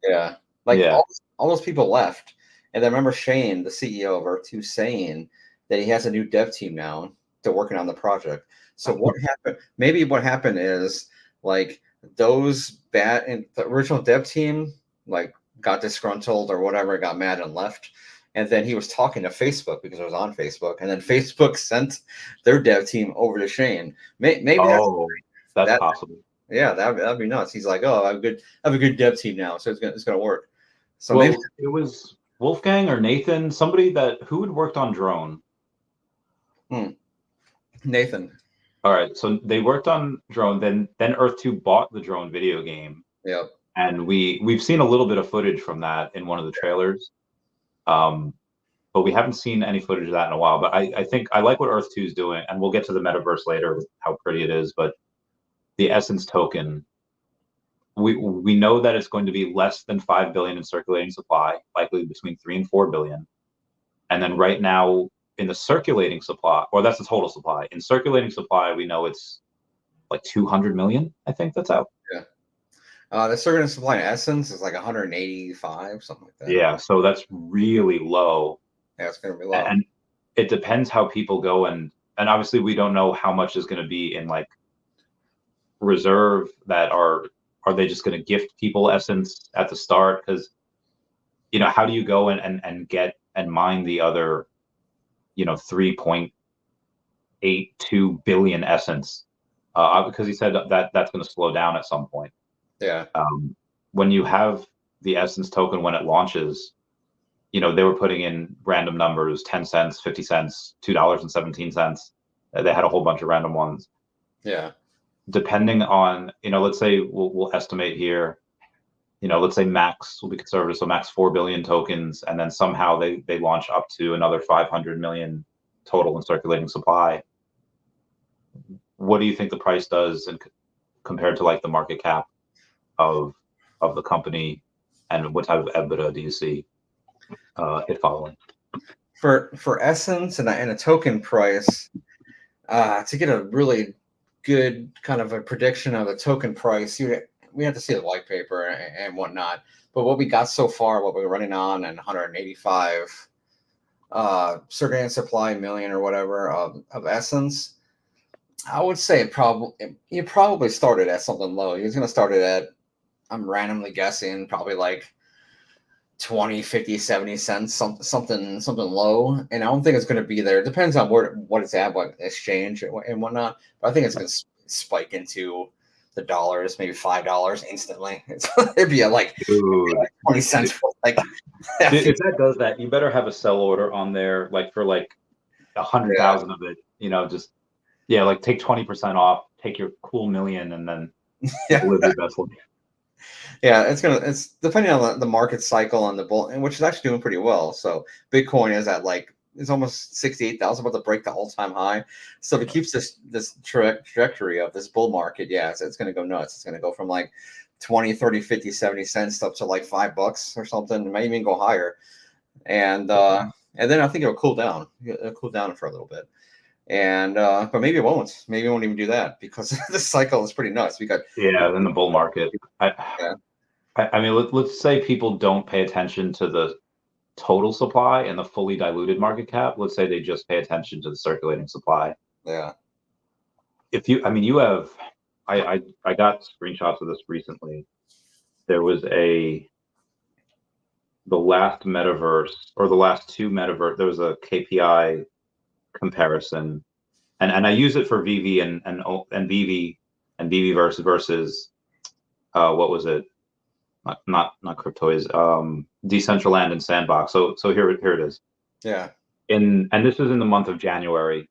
all those people left. And I remember Shane, the CEO of Earth 2, saying that he has a new dev team now to working on the project. So what happened? Maybe what happened is like those the original dev team like got disgruntled or whatever, got mad and left. And then he was talking to Facebook because it was on Facebook, and then Facebook sent their dev team over to Shane. Maybe that's possible. Yeah, that'd be nuts. He's like, oh, I have a good dev team now, so it's gonna work. So maybe it was Wolfgang or Nathan, somebody who had worked on Drone. Nathan. All right, so they worked on Drone. Then Earth 2 bought the Drone video game. Yep. And we've seen a little bit of footage from that in one of the trailers. But we haven't seen any footage of that in a while. But I think I like what Earth 2 is doing, and we'll get to the metaverse later with how pretty it is. But the Essence token, we know that it's going to be less than 5 billion in circulating supply, likely between 3 and 4 billion. And then right now in the circulating supply, or that's the total supply. In circulating supply, we know it's like 200 million. I think that's out. Yeah. The circulating supply in Essence is like 185, something like that. Yeah, so that's really low. Yeah, it's going to be low. And it depends how people go, and obviously we don't know how much is going to be in like reserve that are they just going to gift people Essence at the start? Because how do you go and get and mine the other 3.82 billion Essence? Because he said that that's going to slow down at some point. Yeah. When you have the Essence token, when it launches, they were putting in random numbers, 10 cents, 50 cents, $2.17. They had a whole bunch of random ones. Yeah. Depending on, let's say we'll estimate here, let's say max, will be conservative, so max 4 billion tokens, and then somehow they launch up to another 500 million total in circulating supply. What do you think the price does compared to like the market cap of the company, and what type of EBITDA do you see it following? For Essence and a token price, to get a really good kind of a prediction of the token price, we have to see the white paper and whatnot. But what we got so far, what we're running on, and 185 circulating supply million or whatever of Essence, I would say he probably started at something low. He was going to start it at, I'm randomly guessing, probably like 20, 50, 70 cents, something low. And I don't think it's going to be there. It depends on what it's at, what exchange and whatnot. But I think it's going to spike into the dollars, maybe $5 instantly. It'd be like Dude, 20 cents for like. if that does that, you better have a sell order on there, like for like 100,000 of it. Just like take 20% off, take your cool million, and then live your best life. Yeah, it's depending on the market cycle and the bull, and which is actually doing pretty well. So Bitcoin is at it's almost 68,000, about to break the all-time high. So if it keeps this trajectory of this bull market, it's going to go nuts. It's going to go from like 20, 30, 50, 70 cents up to like $5 or something. It might even go higher. And then I think it'll cool down. It'll cool down for a little bit. And but maybe it won't. Maybe it won't even do that because this cycle is pretty nuts. We got in the bull market. I mean, let's say people don't pay attention to the total supply and the fully diluted market cap. Let's say they just pay attention to the circulating supply. Yeah. You have, I got screenshots of this recently. There was the last Metaverse, or the last two Metaverse, there was a KPI comparison, and I use it for Veve and Veve and Veveverse versus what was it? Not Cryptoys, Decentraland and Sandbox. So here it is. Yeah. And this is in the month of January,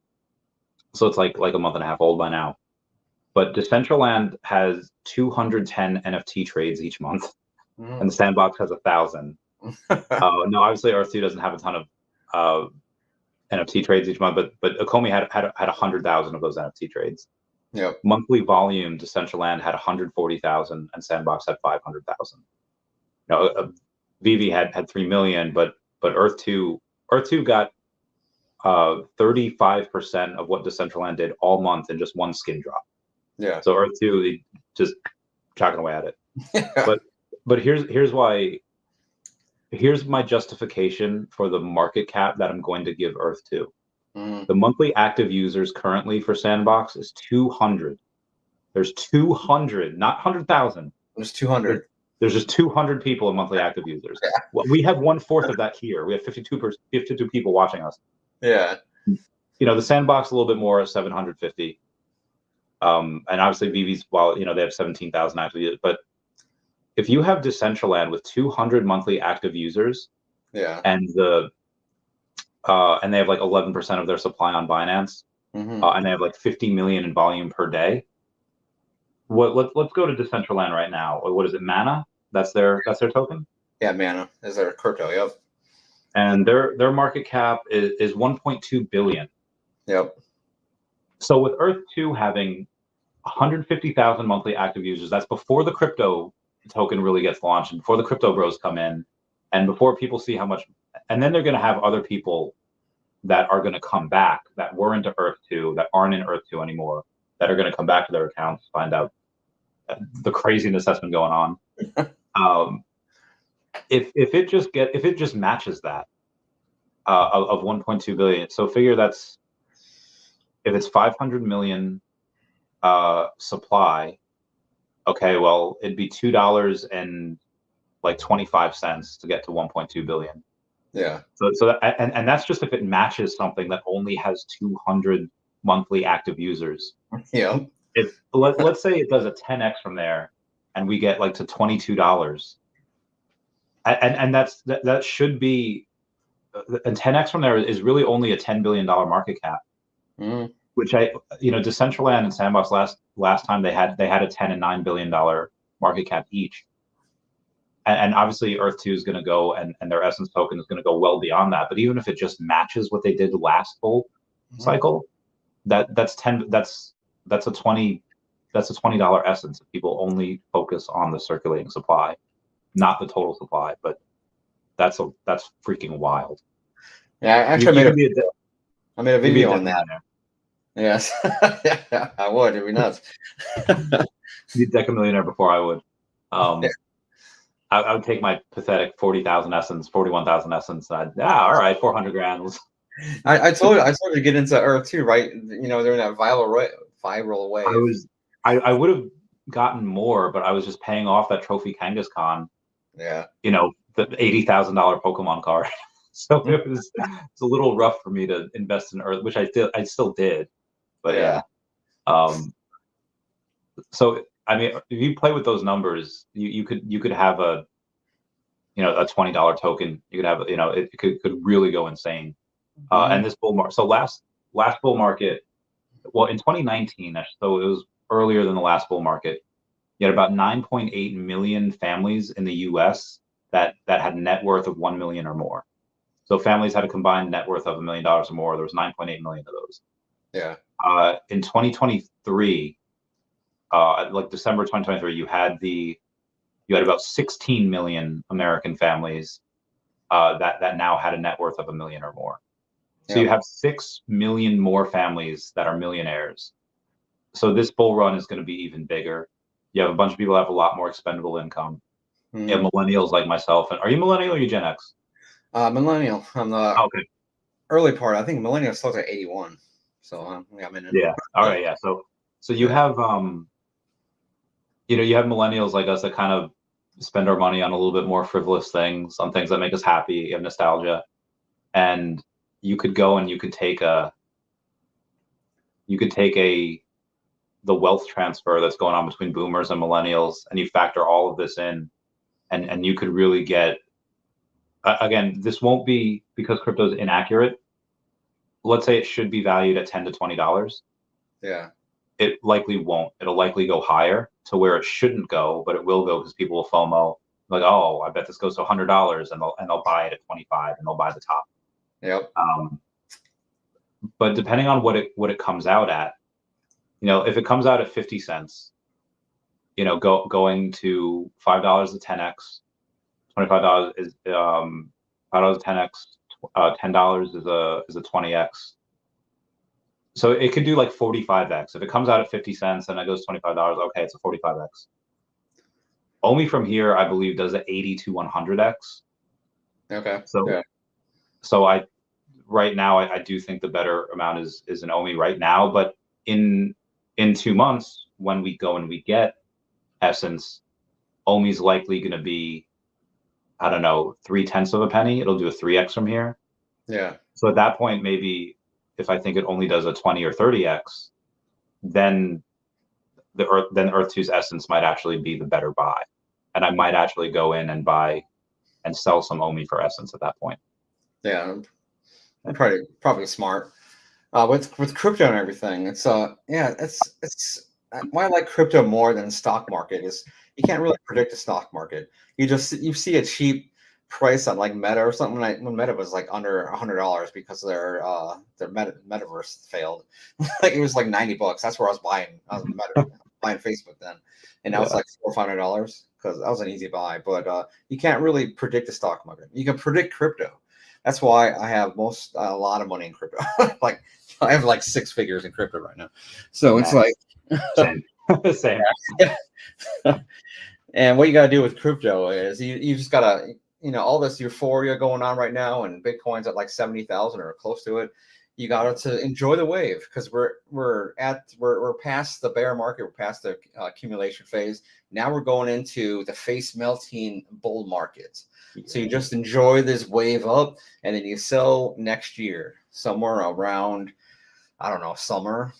so it's like a month and a half old by now. But Decentraland has 210 NFT trades each month, and the Sandbox has 1,000. No, obviously Earth2 doesn't have a ton of NFT trades each month, but OMI had 100,000 of those NFT trades. Yep. Monthly volume, Decentraland had 140,000 and Sandbox had 500,000. Veve had 3 million, but Earth2 got 35% of what Decentraland did all month in just one skin drop. Yeah. So Earth2 just chucking away at it. But here's my justification for the market cap that I'm going to give Earth2. The monthly active users currently for Sandbox is 200. There's 200, not 100,000. There's 200. There's just 200 people in monthly active users. Yeah. Well, we have 1/4 of that here. We have 52 people watching us. Yeah. The Sandbox a little bit more, 750. And obviously Veve's, they have 17,000 active users. But if you have Decentraland with 200 monthly active users, and and they have like 11% of their supply on Binance, and they have like 50 million in volume per day. Let's go to Decentraland right now. What is it? Mana? That's their token. Yeah, Mana is their crypto. Yep. And their market cap is 1.2 billion. Yep. So with Earth2 having 150,000 monthly active users, that's before the crypto token really gets launched, and before the crypto bros come in, and before people see how much. And then they're going to have other people that are going to come back that were into Earth2, that aren't in Earth2 anymore, that are going to come back to their accounts, find out the craziness that's been going on. If it just matches that of 1.2 billion, so figure that's, if it's 500 million supply, okay, well it'd be $2 and like 25 cents to get to 1.2 billion. Yeah. So and that's just if it matches something that only has 200 monthly active users. Yeah. If let's say it does a 10x from there, and we get like to $22, and that should be, and 10x from there is really only a $10 billion market cap. Which Decentraland and Sandbox last time they had a $10 and $9 billion market cap each. And obviously Earth2 is going to go, and their Essence token is going to go well beyond that. But even if it just matches what they did last bull cycle, that's a $20 Essence if people only focus on the circulating supply, not the total supply. But that's freaking wild. Yeah, actually I made a video on that. Yes, yeah, I would. It'd be nuts. You'd deck a millionaire before I would. I would take my pathetic 40,000 Essence, 41,000 Essence. All right, 400 grand. I told you to get into Earth2, right? They're in that viral wave. I would have gotten more, but I was just paying off that trophy Kangaskhan. Yeah. The $80,000 Pokemon card. So it's a little rough for me to invest in Earth, which I still did. But yeah. So I mean, if you play with those numbers, you could have a a $20 token. You could have it could really go insane. And this bull market. So last bull market, well, in 2019, so it was earlier than the last bull market. You had about 9.8 million families in the U.S. that had net worth of 1 million or more. So families had a combined net worth of $1 million or more. There was 9.8 million of those. Yeah. In 2023, like December 2023, you had about 16 million American families that now had a net worth of $1 million or more. So you have 6 million more families that are millionaires. So this bull run is going to be even bigger. You have a bunch of people that have a lot more expendable income. You have millennials like myself. And are you millennial or are you Gen X? Millennial. I'm the Okay. early part. I think millennial starts at 81. So I'm in it. Yeah. All right. Yeah. So you have you have millennials like us that kind of spend our money on a little bit more frivolous things, on things that make us happy. You have nostalgia, and you could go and you could take the wealth transfer that's going on between boomers and millennials, and you factor all of this in, and you could really get, again, this won't be because crypto is inaccurate. Let's say it should be valued at $10 to $20. Yeah. It likely won't. It'll likely go higher to where it shouldn't go, but it will go because people will FOMO. Like, oh, I bet this goes to $100, and they'll buy it at 25, and they'll buy the top. Yep. But depending on what it comes out at, if it comes out at 50 cents, going to $5 to 10x, $25 is $5 to 10x, $10 is a 20x. So it could do like 45x. If it comes out at 50 cents and it goes $25, okay, it's a 45x. OMI from here, I believe, does an 80 to 100x. Okay. So right now I do think the better amount is an OMI right now, but in 2 months when we go and we get Essence, OMI's likely going to be, I don't know, 0.3 of a penny. It'll do a 3x from here. Yeah. So at that point, maybe if I think it only does a 20 or 30x, then Earth-2's Essence might actually be the better buy, and I might actually go in and buy and sell some OMI for Essence at that point. Yeah, probably smart. With crypto and everything, it's why I like crypto more than stock market is you can't really predict the stock market. You see a cheap price on like Meta or something, when Meta was like under $100 because their Metaverse failed. Like it was like $90. That's where I was buying. I was buying Facebook then, and now it's like $400 or $500 because that was an easy buy. But you can't really predict the stock market. You can predict crypto. That's why I have a lot of money in crypto. Like I have like 6 figures in crypto right now. So it's like same. And what you got to do with crypto is you just got to, all this euphoria going on right now, and Bitcoin's at like 70,000 or close to it. You got to enjoy the wave because we're past the bear market. We're past the accumulation phase. Now we're going into the face melting bull market. So you just enjoy this wave up, and then you sell next year somewhere around, I don't know, summer.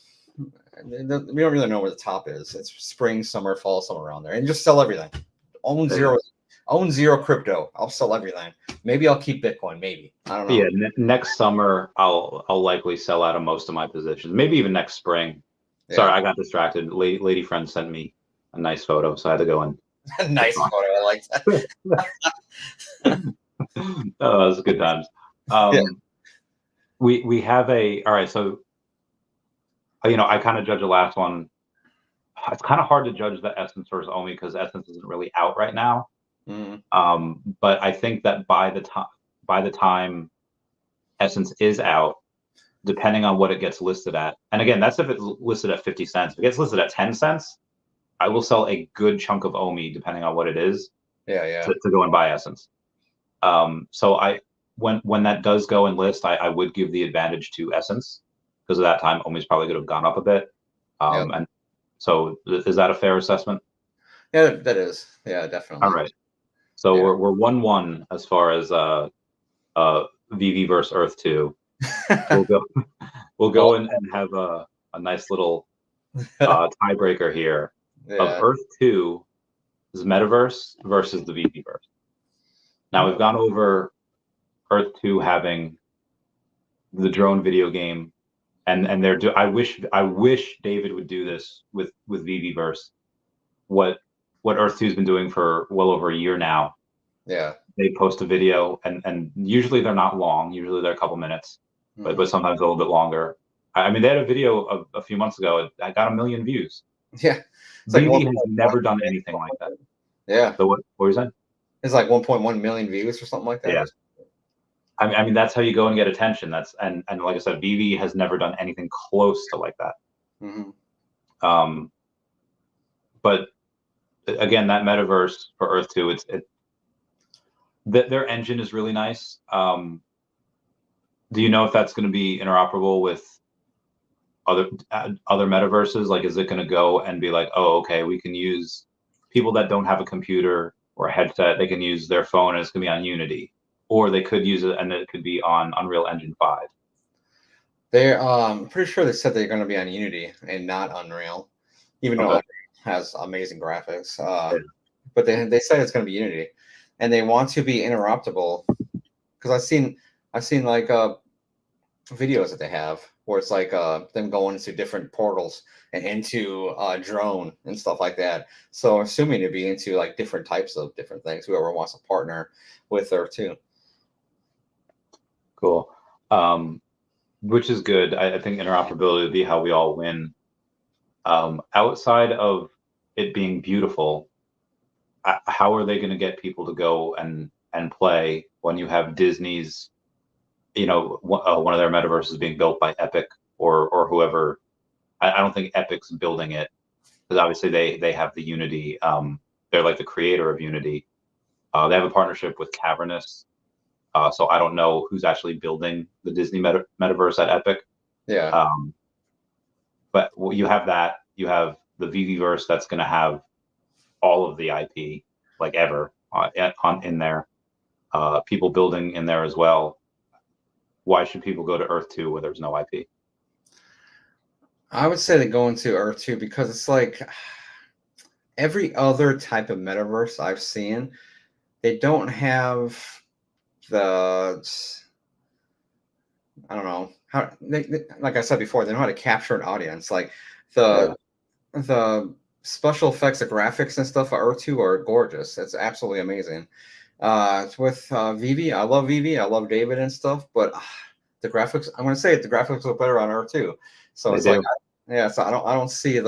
We don't really know where the top is. It's spring, summer, fall, somewhere around there, and just sell everything. Own zero crypto. I'll sell everything. Maybe I'll keep Bitcoin. Maybe, I don't know. Yeah, next summer I'll likely sell out of most of my positions. Maybe even next spring. Yeah. Sorry, I got distracted. Lady friend sent me a nice photo, so I had to go in. Nice photo. I like that. Oh, that was good times. We have all right. So, I kind of judge the last one. It's kind of hard to judge the Essence versus OMI because Essence isn't really out right now. But I think that by the time Essence is out, depending on what it gets listed at, and again, that's if it's listed at 50 cents. If it gets listed at 10 cents, I will sell a good chunk of OMI depending on what it is. To go and buy Essence. So when that does go and list, I would give the advantage to Essence because at that time OMI's probably going to have gone up a bit. And so is that a fair assessment? Yeah, that is. Yeah, definitely. All right. So we're 1-1 as far as Veve versus Earth-2. We'll go and have a nice little tiebreaker here. of Earth 2 is Metaverse versus the Veveverse. Now we've gone over Earth 2 having the drone video game, and I wish David would do this with Veveverse. What Earth 2's been doing for well over a year now. Yeah. They post a video, and usually they're not long. Usually they're a couple minutes, but sometimes a little bit longer. I mean, they had a video of a few months ago. I got 1 million views. Yeah. Veve has never done anything like that. Yeah. So what were you saying? It's like 1.1 million views or something like that. Yeah. I mean, that's how you go and get attention. That's and like I said, Veve has never done anything close to like that. But again, that Metaverse for Earth 2, their engine is really nice. Do you know if that's going to be interoperable with other metaverses? Like, is it going to go and be like, oh, okay, we can use people that don't have a computer or a headset, they can use their phone and it's going to be on Unity, or they could use it and it could be on Unreal Engine 5. They're pretty sure they said they're going to be on Unity and not Unreal, even though it has amazing graphics. But they said it's going to be Unity, and they want to be interoperable, because I've seen like videos that they have where it's like them going into different portals and into drone and stuff like that. So assuming to be into like different types of different things, whoever wants to partner with Earth 2. Cool. Which is good. I think interoperability would be how we all win. Outside of it being beautiful, how are they going to get people to go and play when you have Disney's, one of their metaverses being built by Epic or whoever? I don't think Epic's building it, because obviously they have the Unity. They're like the creator of Unity. They have a partnership with Cavernous. So I don't know who's actually building the Disney metaverse at Epic. Yeah. But you have that. You have the Veveverse that's going to have all of the IP, like ever, in there. People building in there as well. Why should people go to Earth 2 where there's no IP? I would say they go into Earth 2 because it's like every other type of metaverse I've seen, they don't have the, I don't know how like I said before, they know how to capture an audience. Like the special effects, the graphics and stuff for Earth 2 are gorgeous. It's absolutely amazing. With Veve, I love Veve, I love David and stuff, but the graphics, I'm going to say it, the graphics look better on Earth 2. So it's like, so I don't see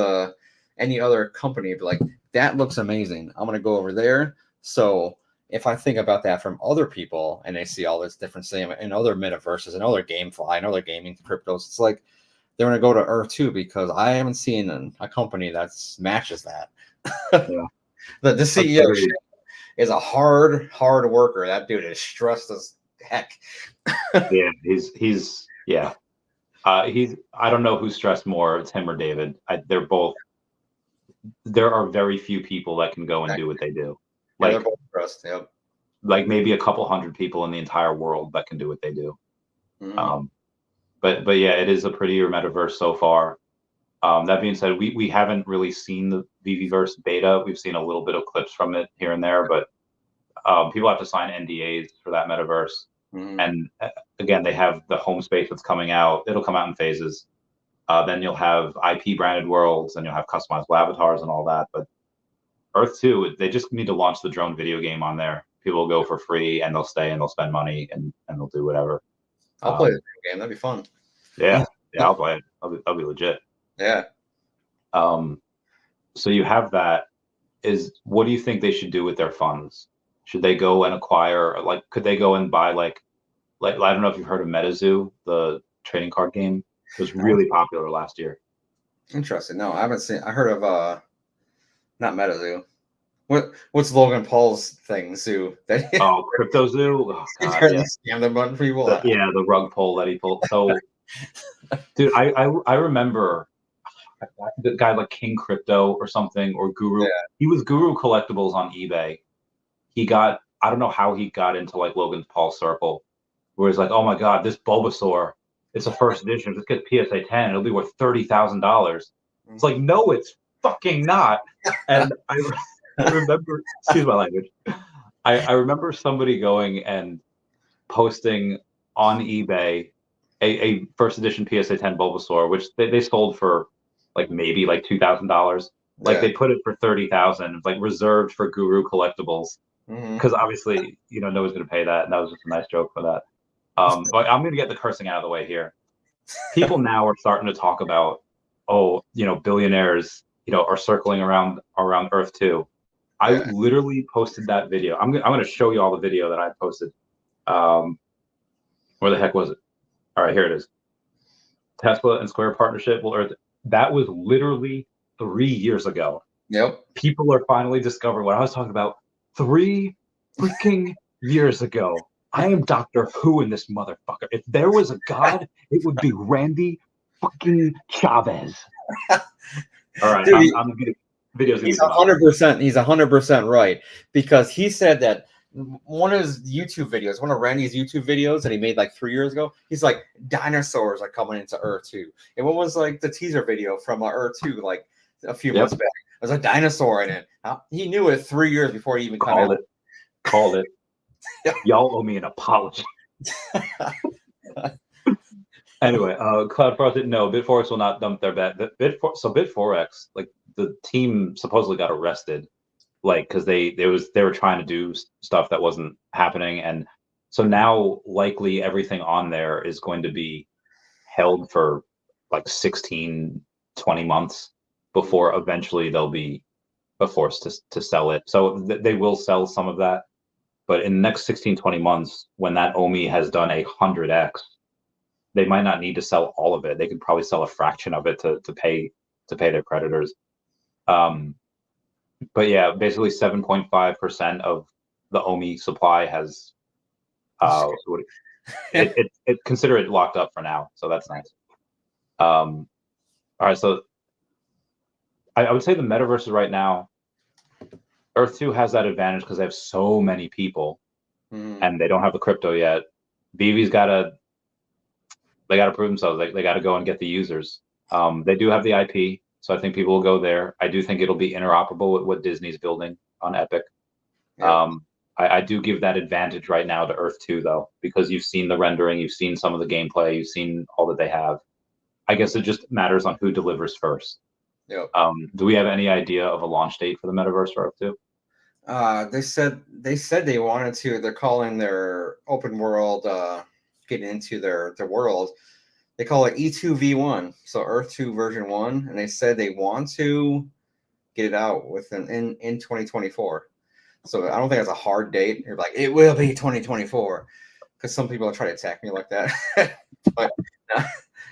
any other company be like, that looks amazing, I'm going to go over there. So if I think about that from other people and they see all this different thing in other metaverses and other GameFly and other gaming cryptos, it's like they're going to go to Earth 2 because I haven't seen a company that matches that. Yeah. The CEO is a hard worker. That dude is stressed as heck. Yeah, he's I don't know who's stressed more, it's him or David. They're both. There are very few people that can go and do what they do. Like, they're both stressed. Yep. Like maybe a couple hundred people in the entire world that can do what they do. But yeah, it is a prettier metaverse so far. That being said, we haven't really seen the Veveverse beta. We've seen a little bit of clips from it here and there, but people have to sign NDAs for that metaverse. And again, they have the home space that's coming out. It'll come out in phases. Then you'll have IP branded worlds, and you'll have customizable avatars and all that. But Earth 2, they just need to launch the drone video game on there. People will go for free, and they'll stay, and they'll spend money, and they'll do whatever. I'll play the game. That'd be fun. Yeah, I'll play it. I'll be legit. Yeah. So you have that. What do you think they should do with their funds? Should they go and acquire, like, could they go and buy like I don't know if you've heard of MetaZoo, the trading card game. It was really popular last year. Interesting. No, I haven't seen. I heard of not MetaZoo. What's Logan Paul's thing? Zoo? Crypto Zoo. Oh, God, yeah. Scam the button people. The rug pull that he pulled. So, dude, I remember the guy like King Crypto or something, or Guru. Yeah. He was Guru Collectibles on eBay. I don't know how he got into like Logan Paul's circle, where he's like, oh my God, this Bulbasaur, it's a first edition. Let's get PSA 10. It'll be worth $30,000. It's like, no, it's fucking not. And I remember, excuse my language. I remember somebody going and posting on eBay a first edition PSA 10 Bulbasaur, which they sold for like maybe like $2,000. Like they put it for 30,000, like reserved for Guru Collectibles, because obviously no one's gonna pay that, and that was just a nice joke for that. But I'm gonna get the cursing out of the way here. People now are starting to talk about, billionaires, are circling around Earth 2. I literally posted that video. I'm gonna show you all the video that I posted. Where the heck was it? All right, here it is. Tesla and Square partnership will Earth. That was literally 3 years ago. Yep. People are finally discovering what I was talking about 3 freaking years ago. I am Doctor Who in this motherfucker. If there was a god, it would be Randy fucking Chavez. All right, Dude, I'm gonna videos. He's 100%. He's 100% right, because he said that one of his YouTube videos, one of Randy's YouTube videos that he made like 3 years ago, he's like, dinosaurs are coming into Earth 2. And what was like the teaser video from Earth 2 like a few months back? There's a dinosaur in it. He knew it 3 years before he even called it. Called it. Y'all owe me an apology. Anyway, Cloud Frost didn't know Bitforex will not dump their bet. Bitforex, like the team supposedly got arrested, like because they were trying to do stuff that wasn't happening, and so now likely everything on there is going to be held for like 16, 20 months before eventually they'll be forced to sell it. So they will sell some of that, but in the next 16, 20 months, when that OMI has done 100x, they might not need to sell all of it. They could probably sell a fraction of it to pay their creditors. But yeah, basically 7.5% of the OMI supply has it consider it locked up for now, so that's nice. All right, so I would say the metaverse right now, Earth 2 has that advantage because they have so many people, and they don't have the crypto yet. Veve's they got to prove themselves. They got to go and get the users. They do have the IP, so I think people will go there. I do think it'll be interoperable with what Disney's building on Epic. Yeah. I do give that advantage right now to Earth 2, though, because you've seen the rendering, you've seen some of the gameplay, you've seen all that they have. I guess it just matters on who delivers first. Yep. Do we have any idea of a launch date for the Metaverse for Earth 2? They said they wanted to. They're calling their open world, getting into their world. They call it E2V1, so Earth 2 version 1, and they said they want to get it out in 2024. So I don't think it's a hard date. You're like, it will be 2024, because some people try to attack me like that. But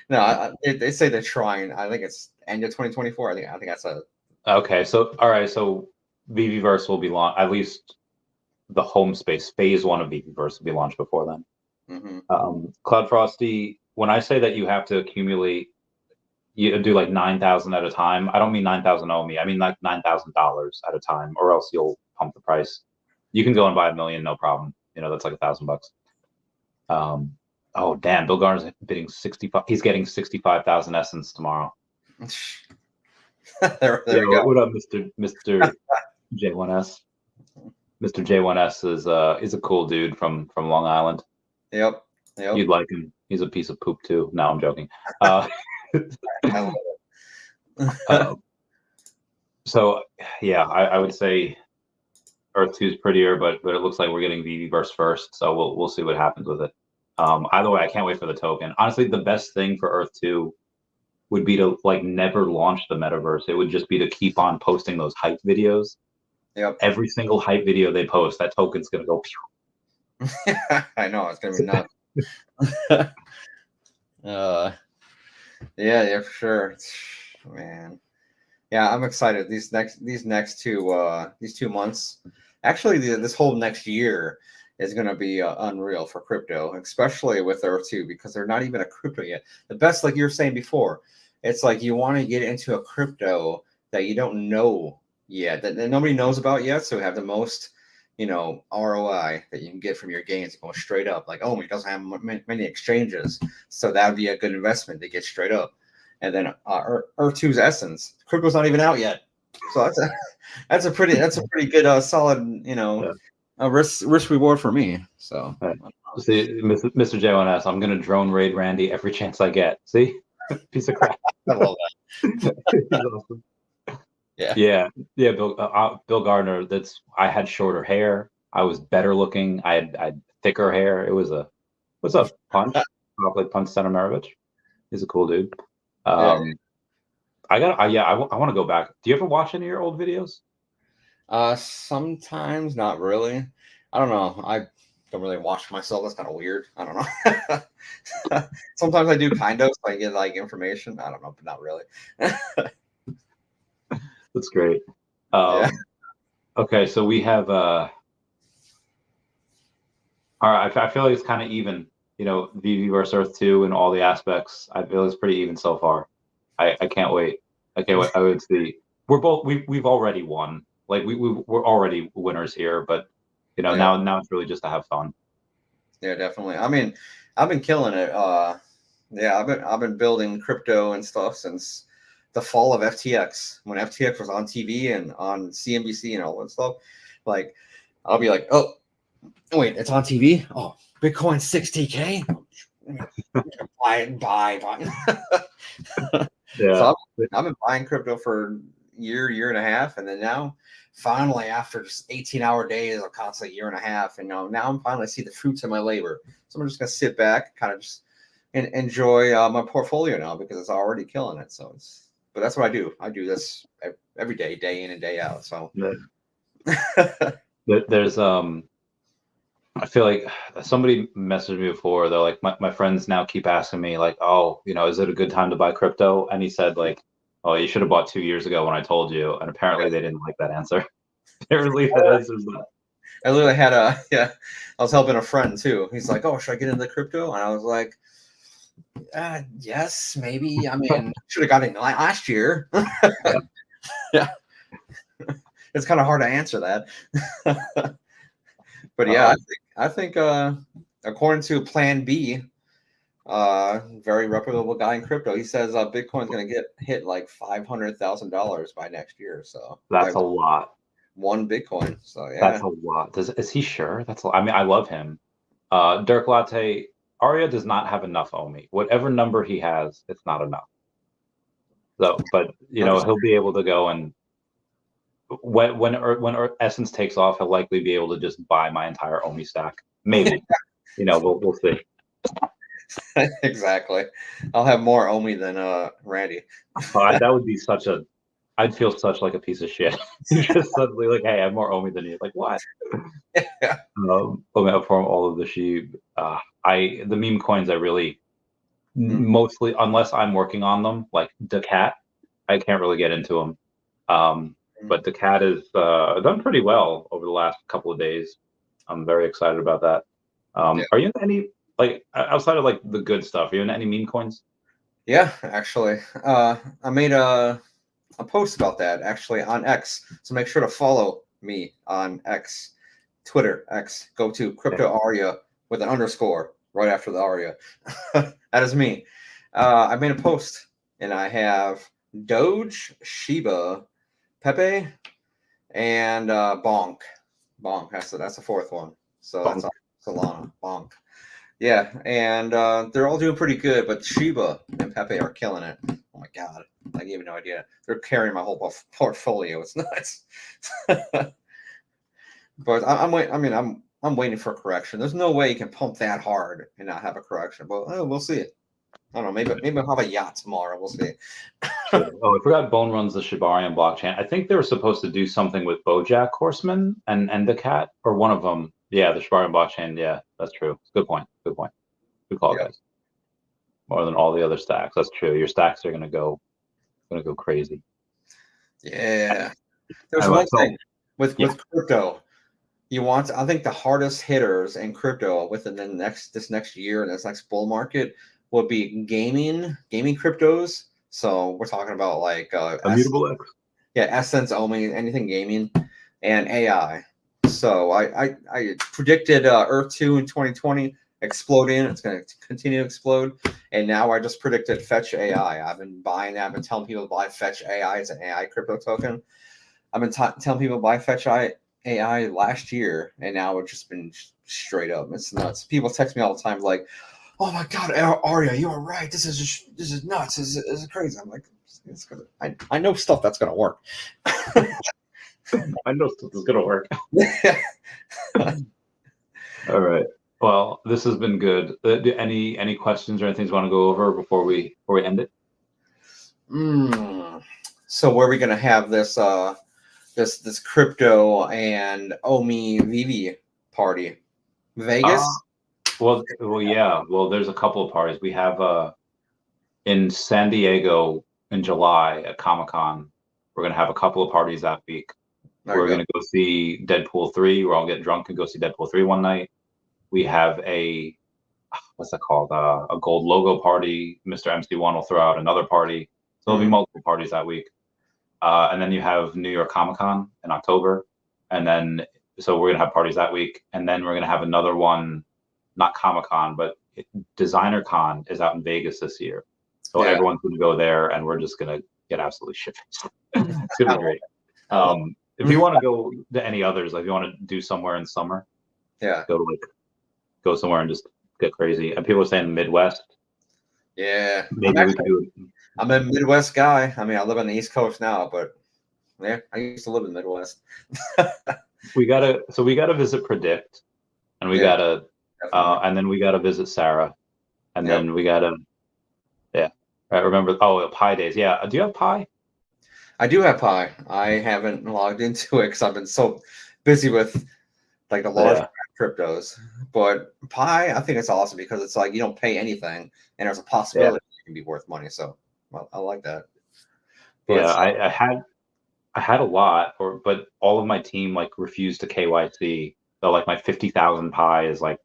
no, they say they're trying. I think it's end of 2024. I think that's a. Okay, so all right, so Veveverse will be launched. At least the home space phase 1 of Veveverse will be launched before then. Cloud Frosty, when I say that you have to accumulate, you do like 9,000 at a time. I don't mean 9,000 OMI. I mean like $9,000 at a time, or else you'll pump the price. You can go and buy 1 million, no problem. That's like $1,000. Oh damn, Bill Garner's bidding 65. He's getting 65,000 essence tomorrow. there we go. What up, Mr. J1S? Mr. J1S is a cool dude from Long Island. Yep. You'd like him. He's a piece of poop too. No, I'm joking. So yeah, I would say Earth 2 is prettier, but it looks like we're getting Veveverse first, so we'll see what happens with it. Either way, I can't wait for the token. Honestly, the best thing for Earth 2 would be to like never launch the metaverse. It would just be to keep on posting those hype videos. Yep. Every single hype video they post, that token's gonna go. I know, it's gonna be nuts. Yeah, for sure, man. Yeah, I'm excited. These next 2 months, actually, this whole next year is going to be unreal for crypto, especially with Earth 2, because they're not even a crypto yet. The best, like you were saying before, it's like you want to get into a crypto that you don't know yet, that nobody knows about yet, so have the most, ROI that you can get from your gains going straight up. Like, oh, it doesn't have many exchanges, so that would be a good investment to get straight up. and then Earth 2's Essence. Crypto's not even out yet, so that's a pretty good solid risk reward for me. So see, Mr. J1S, I'm gonna drone raid Randy every chance I get. See, piece of crap. I love that. Awesome. Yeah. Bill Gardner. I had shorter hair. I was better looking. I had thicker hair. It was what's up, Punch? Probably Punch Centemerovich. He's a cool dude. I want to go back. Do you ever watch any of your old videos? Sometimes, not really. I don't know. I don't really watch myself. That's kind of weird. I don't know. Sometimes I do kind of, so I get like information. I don't know, but not really. That's great. Yeah. Okay, so we have all right, I feel like it's kind of even, Veve versus Earth 2 and all the aspects. I feel it's pretty even so far. I can't wait. I can't wait. I would see. We've already won. Like we're already winners here, but now it's really just to have fun. Yeah, definitely. I mean, I've been killing it. I've been building crypto and stuff since the fall of FTX, when FTX was on TV and on CNBC and all that stuff. Like, I'll be like, oh, wait, it's on TV? Oh, Bitcoin 60K? buy. Yeah. So I've been buying crypto for year and a half, and then now finally, after just 18-hour days of constantly year and a half, and now I'm finally see the fruits of my labor. So I'm just gonna sit back, kind of just and enjoy my portfolio now, because it's already killing it. But that's what I do. I do this every day, day in and day out. So there's I feel like somebody messaged me before. They're like, my friends now keep asking me like, oh, is it a good time to buy crypto? And he said like, oh, you should have bought 2 years ago when I told you. And apparently they didn't like that answer. Apparently that answer's not. I literally had I was helping a friend too. He's like, oh, should I get into crypto? And I was like, yes, maybe. I mean, should have got in last year. Yeah. It's kind of hard to answer that. But yeah, I think according to Plan B, very reputable guy in crypto, he says Bitcoin's going to get hit like $500,000 by next year. So that's a lot. One Bitcoin. So yeah, that's a lot. Is he sure? I mean, I love him. Dirk Latte, Arya does not have enough OMI. Whatever number he has, it's not enough. So, but he'll be able to go and when Essence takes off, he'll likely be able to just buy my entire OMI stack. Maybe. We'll see. Exactly. I'll have more OMI than Randy. That would be I'd feel such like a piece of shit. Just suddenly like, hey, I have more OMI than you. Like, what? Yeah. From all of the sheep. The meme coins I really mostly, unless I'm working on them, like the cat, I can't really get into them. But the cat has done pretty well over the last couple of days. I'm very excited about that. Are you in any, like, outside of like the good stuff, are you in any meme coins? Yeah, actually. I made a post about that actually on X. So make sure to follow me on X, Twitter, X. Go to Crypto Arya with an underscore right after the Arya. That is me. I made a post and I have Doge, Shiba, Pepe, and Bonk. That's the fourth one. So that's Solana. Bonk. Yeah, and they're all doing pretty good, but Shiba and Pepe are killing it. Oh my god, I gave you no idea. They're carrying my whole portfolio. It's nuts. But I'm waiting for a correction. There's no way you can pump that hard and not have a correction. But we'll see. I don't know. Maybe I'll have a yacht tomorrow. We'll see. Oh, I forgot Bone runs the Shibarium blockchain. I think they were supposed to do something with BoJack Horseman and the cat, or one of them. Yeah, the Shibarium blockchain. Yeah, that's true. Good point. Good call, guys. More than all the other stacks. That's true. Your stacks are gonna go crazy. Yeah. There's one thing with crypto. I think the hardest hitters in crypto within this next year and this next bull market would be gaming cryptos. So we're talking about like Immutable X. Yeah, Essence, OMI, anything gaming, and AI. So I predicted Earth 2 in 2020. exploding. It's going to continue to explode. And now I just predicted Fetch AI. I've been buying that. I've been telling people to buy Fetch AI. It's an AI crypto token. I've been telling people to buy Fetch AI last year, and now it's just been straight up. It's nuts. People text me all the time like, "Oh my God, Arya, you are right. This is nuts. This is crazy." I'm like, it's gonna. I know stuff that's gonna work. I know stuff is gonna work. All right. Well, this has been good. Any questions or anything you want to go over before we end it? So where are we gonna have this this crypto and OMI Veve party? Vegas? Well, yeah. Well, there's a couple of parties. We have in San Diego in July at Comic-Con. We're gonna have a couple of parties that week. We're gonna go see Deadpool 3. We're all get drunk and go see Deadpool 3 one night. We have a what's that called? A gold logo party. Mr. MC1 will throw out another party. So there'll be multiple parties that week. And then you have New York Comic-Con in October. And then so we're gonna have parties that week. And then we're gonna have another one, not Comic-Con, but Designer Con is out in Vegas this year. So everyone's gonna go there and we're just gonna get absolutely shit. It's gonna be great. If you want to go to any others, like if you want to do somewhere in summer, go somewhere and just get crazy. And people are saying the Midwest. Yeah, maybe we could do it. I'm a Midwest guy. I mean, I live on the East Coast now, but yeah, I used to live in the Midwest. we gotta visit Predict, and we gotta, and then we gotta visit Sarah, and then we gotta, remember. Oh, Pi Days. Yeah, do you have Pi? I do have Pi. I haven't logged into it because I've been so busy with like the large cryptos. But Pi, I think it's awesome because it's like you don't pay anything, and there's a possibility it can be worth money. So I like that. But I had a lot, but all of my team like refused to KYC. So like my 50,000 Pi is like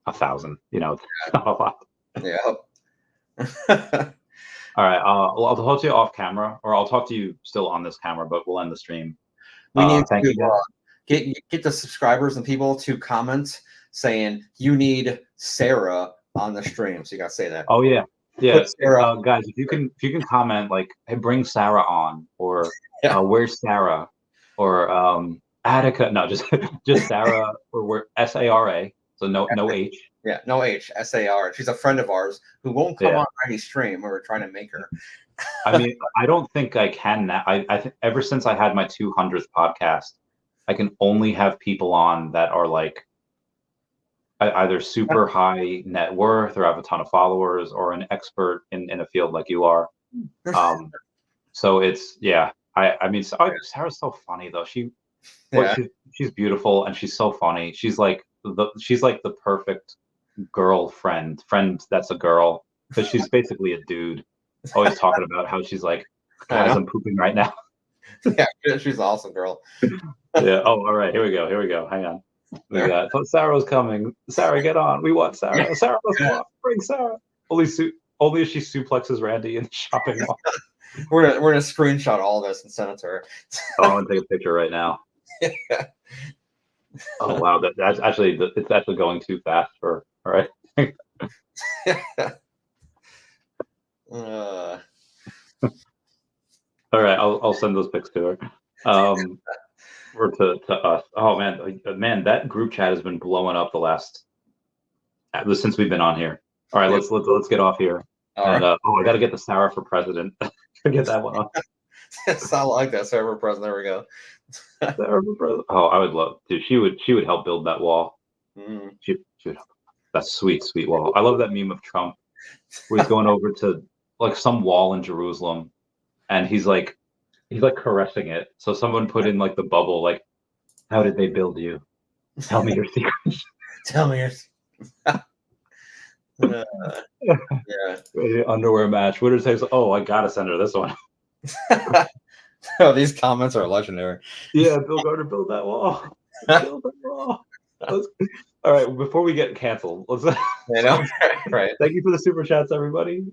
1,000. You know, it's not a lot. Yeah. All right, I'll talk to you off camera, or I'll talk to you still on this camera, but we'll end the stream. We need to get the subscribers and people to comment saying you need Sarah on the stream. So you got to say that. Oh yeah, guys, if you can comment like, hey, bring Sarah on, or where's Sarah, or Attica? No, just Sarah, or we're SARA. So no H. Yeah, no H, SAR. She's a friend of ours who won't come on any stream. We're trying to make her. I mean, I don't think I can now. I think ever since I had my 200th podcast, I can only have people on that are like either super high net worth or have a ton of followers or an expert in a field like you are. So it's I mean, Sarah's so funny though. She's beautiful and she's so funny. She's like the perfect friend that's a girl, because she's basically a dude always talking about how she's like, guys, I'm pooping right now. Yeah, she's an awesome girl. All right, here we go, hang on. We got Sarah's coming. Sarah, get on. We want Sarah. Sarah, let's go on. Bring Sarah. Only if she suplexes Randy in the shopping mall. We're gonna screenshot all this and send it to her. I'm gonna take a picture right now. Oh wow, that's actually it's actually going too fast for all right. All right, I'll send those pics to her. Or to us. Oh man, that group chat has been blowing up since we've been on here. All right, let's get off here. I got to get the Sarah for president. Get that one off. Yes, I like that. Sarah for president. There we go. Sarah for president. Oh, I would love to. She would help build that wall. She would. That sweet wall. I love that meme of Trump where he's going over to like some wall in Jerusalem, and he's like caressing it. So someone put in like the bubble, like, how did they build you? Tell me your secrets. Tell me yours. Underwear match. Winner takes. Oh, I gotta send her this one. Oh, these comments are legendary. Yeah, Bill Gardner built that wall. Build that wall. All right, before we get canceled, let's. Right. Thank you for the super chats, everybody.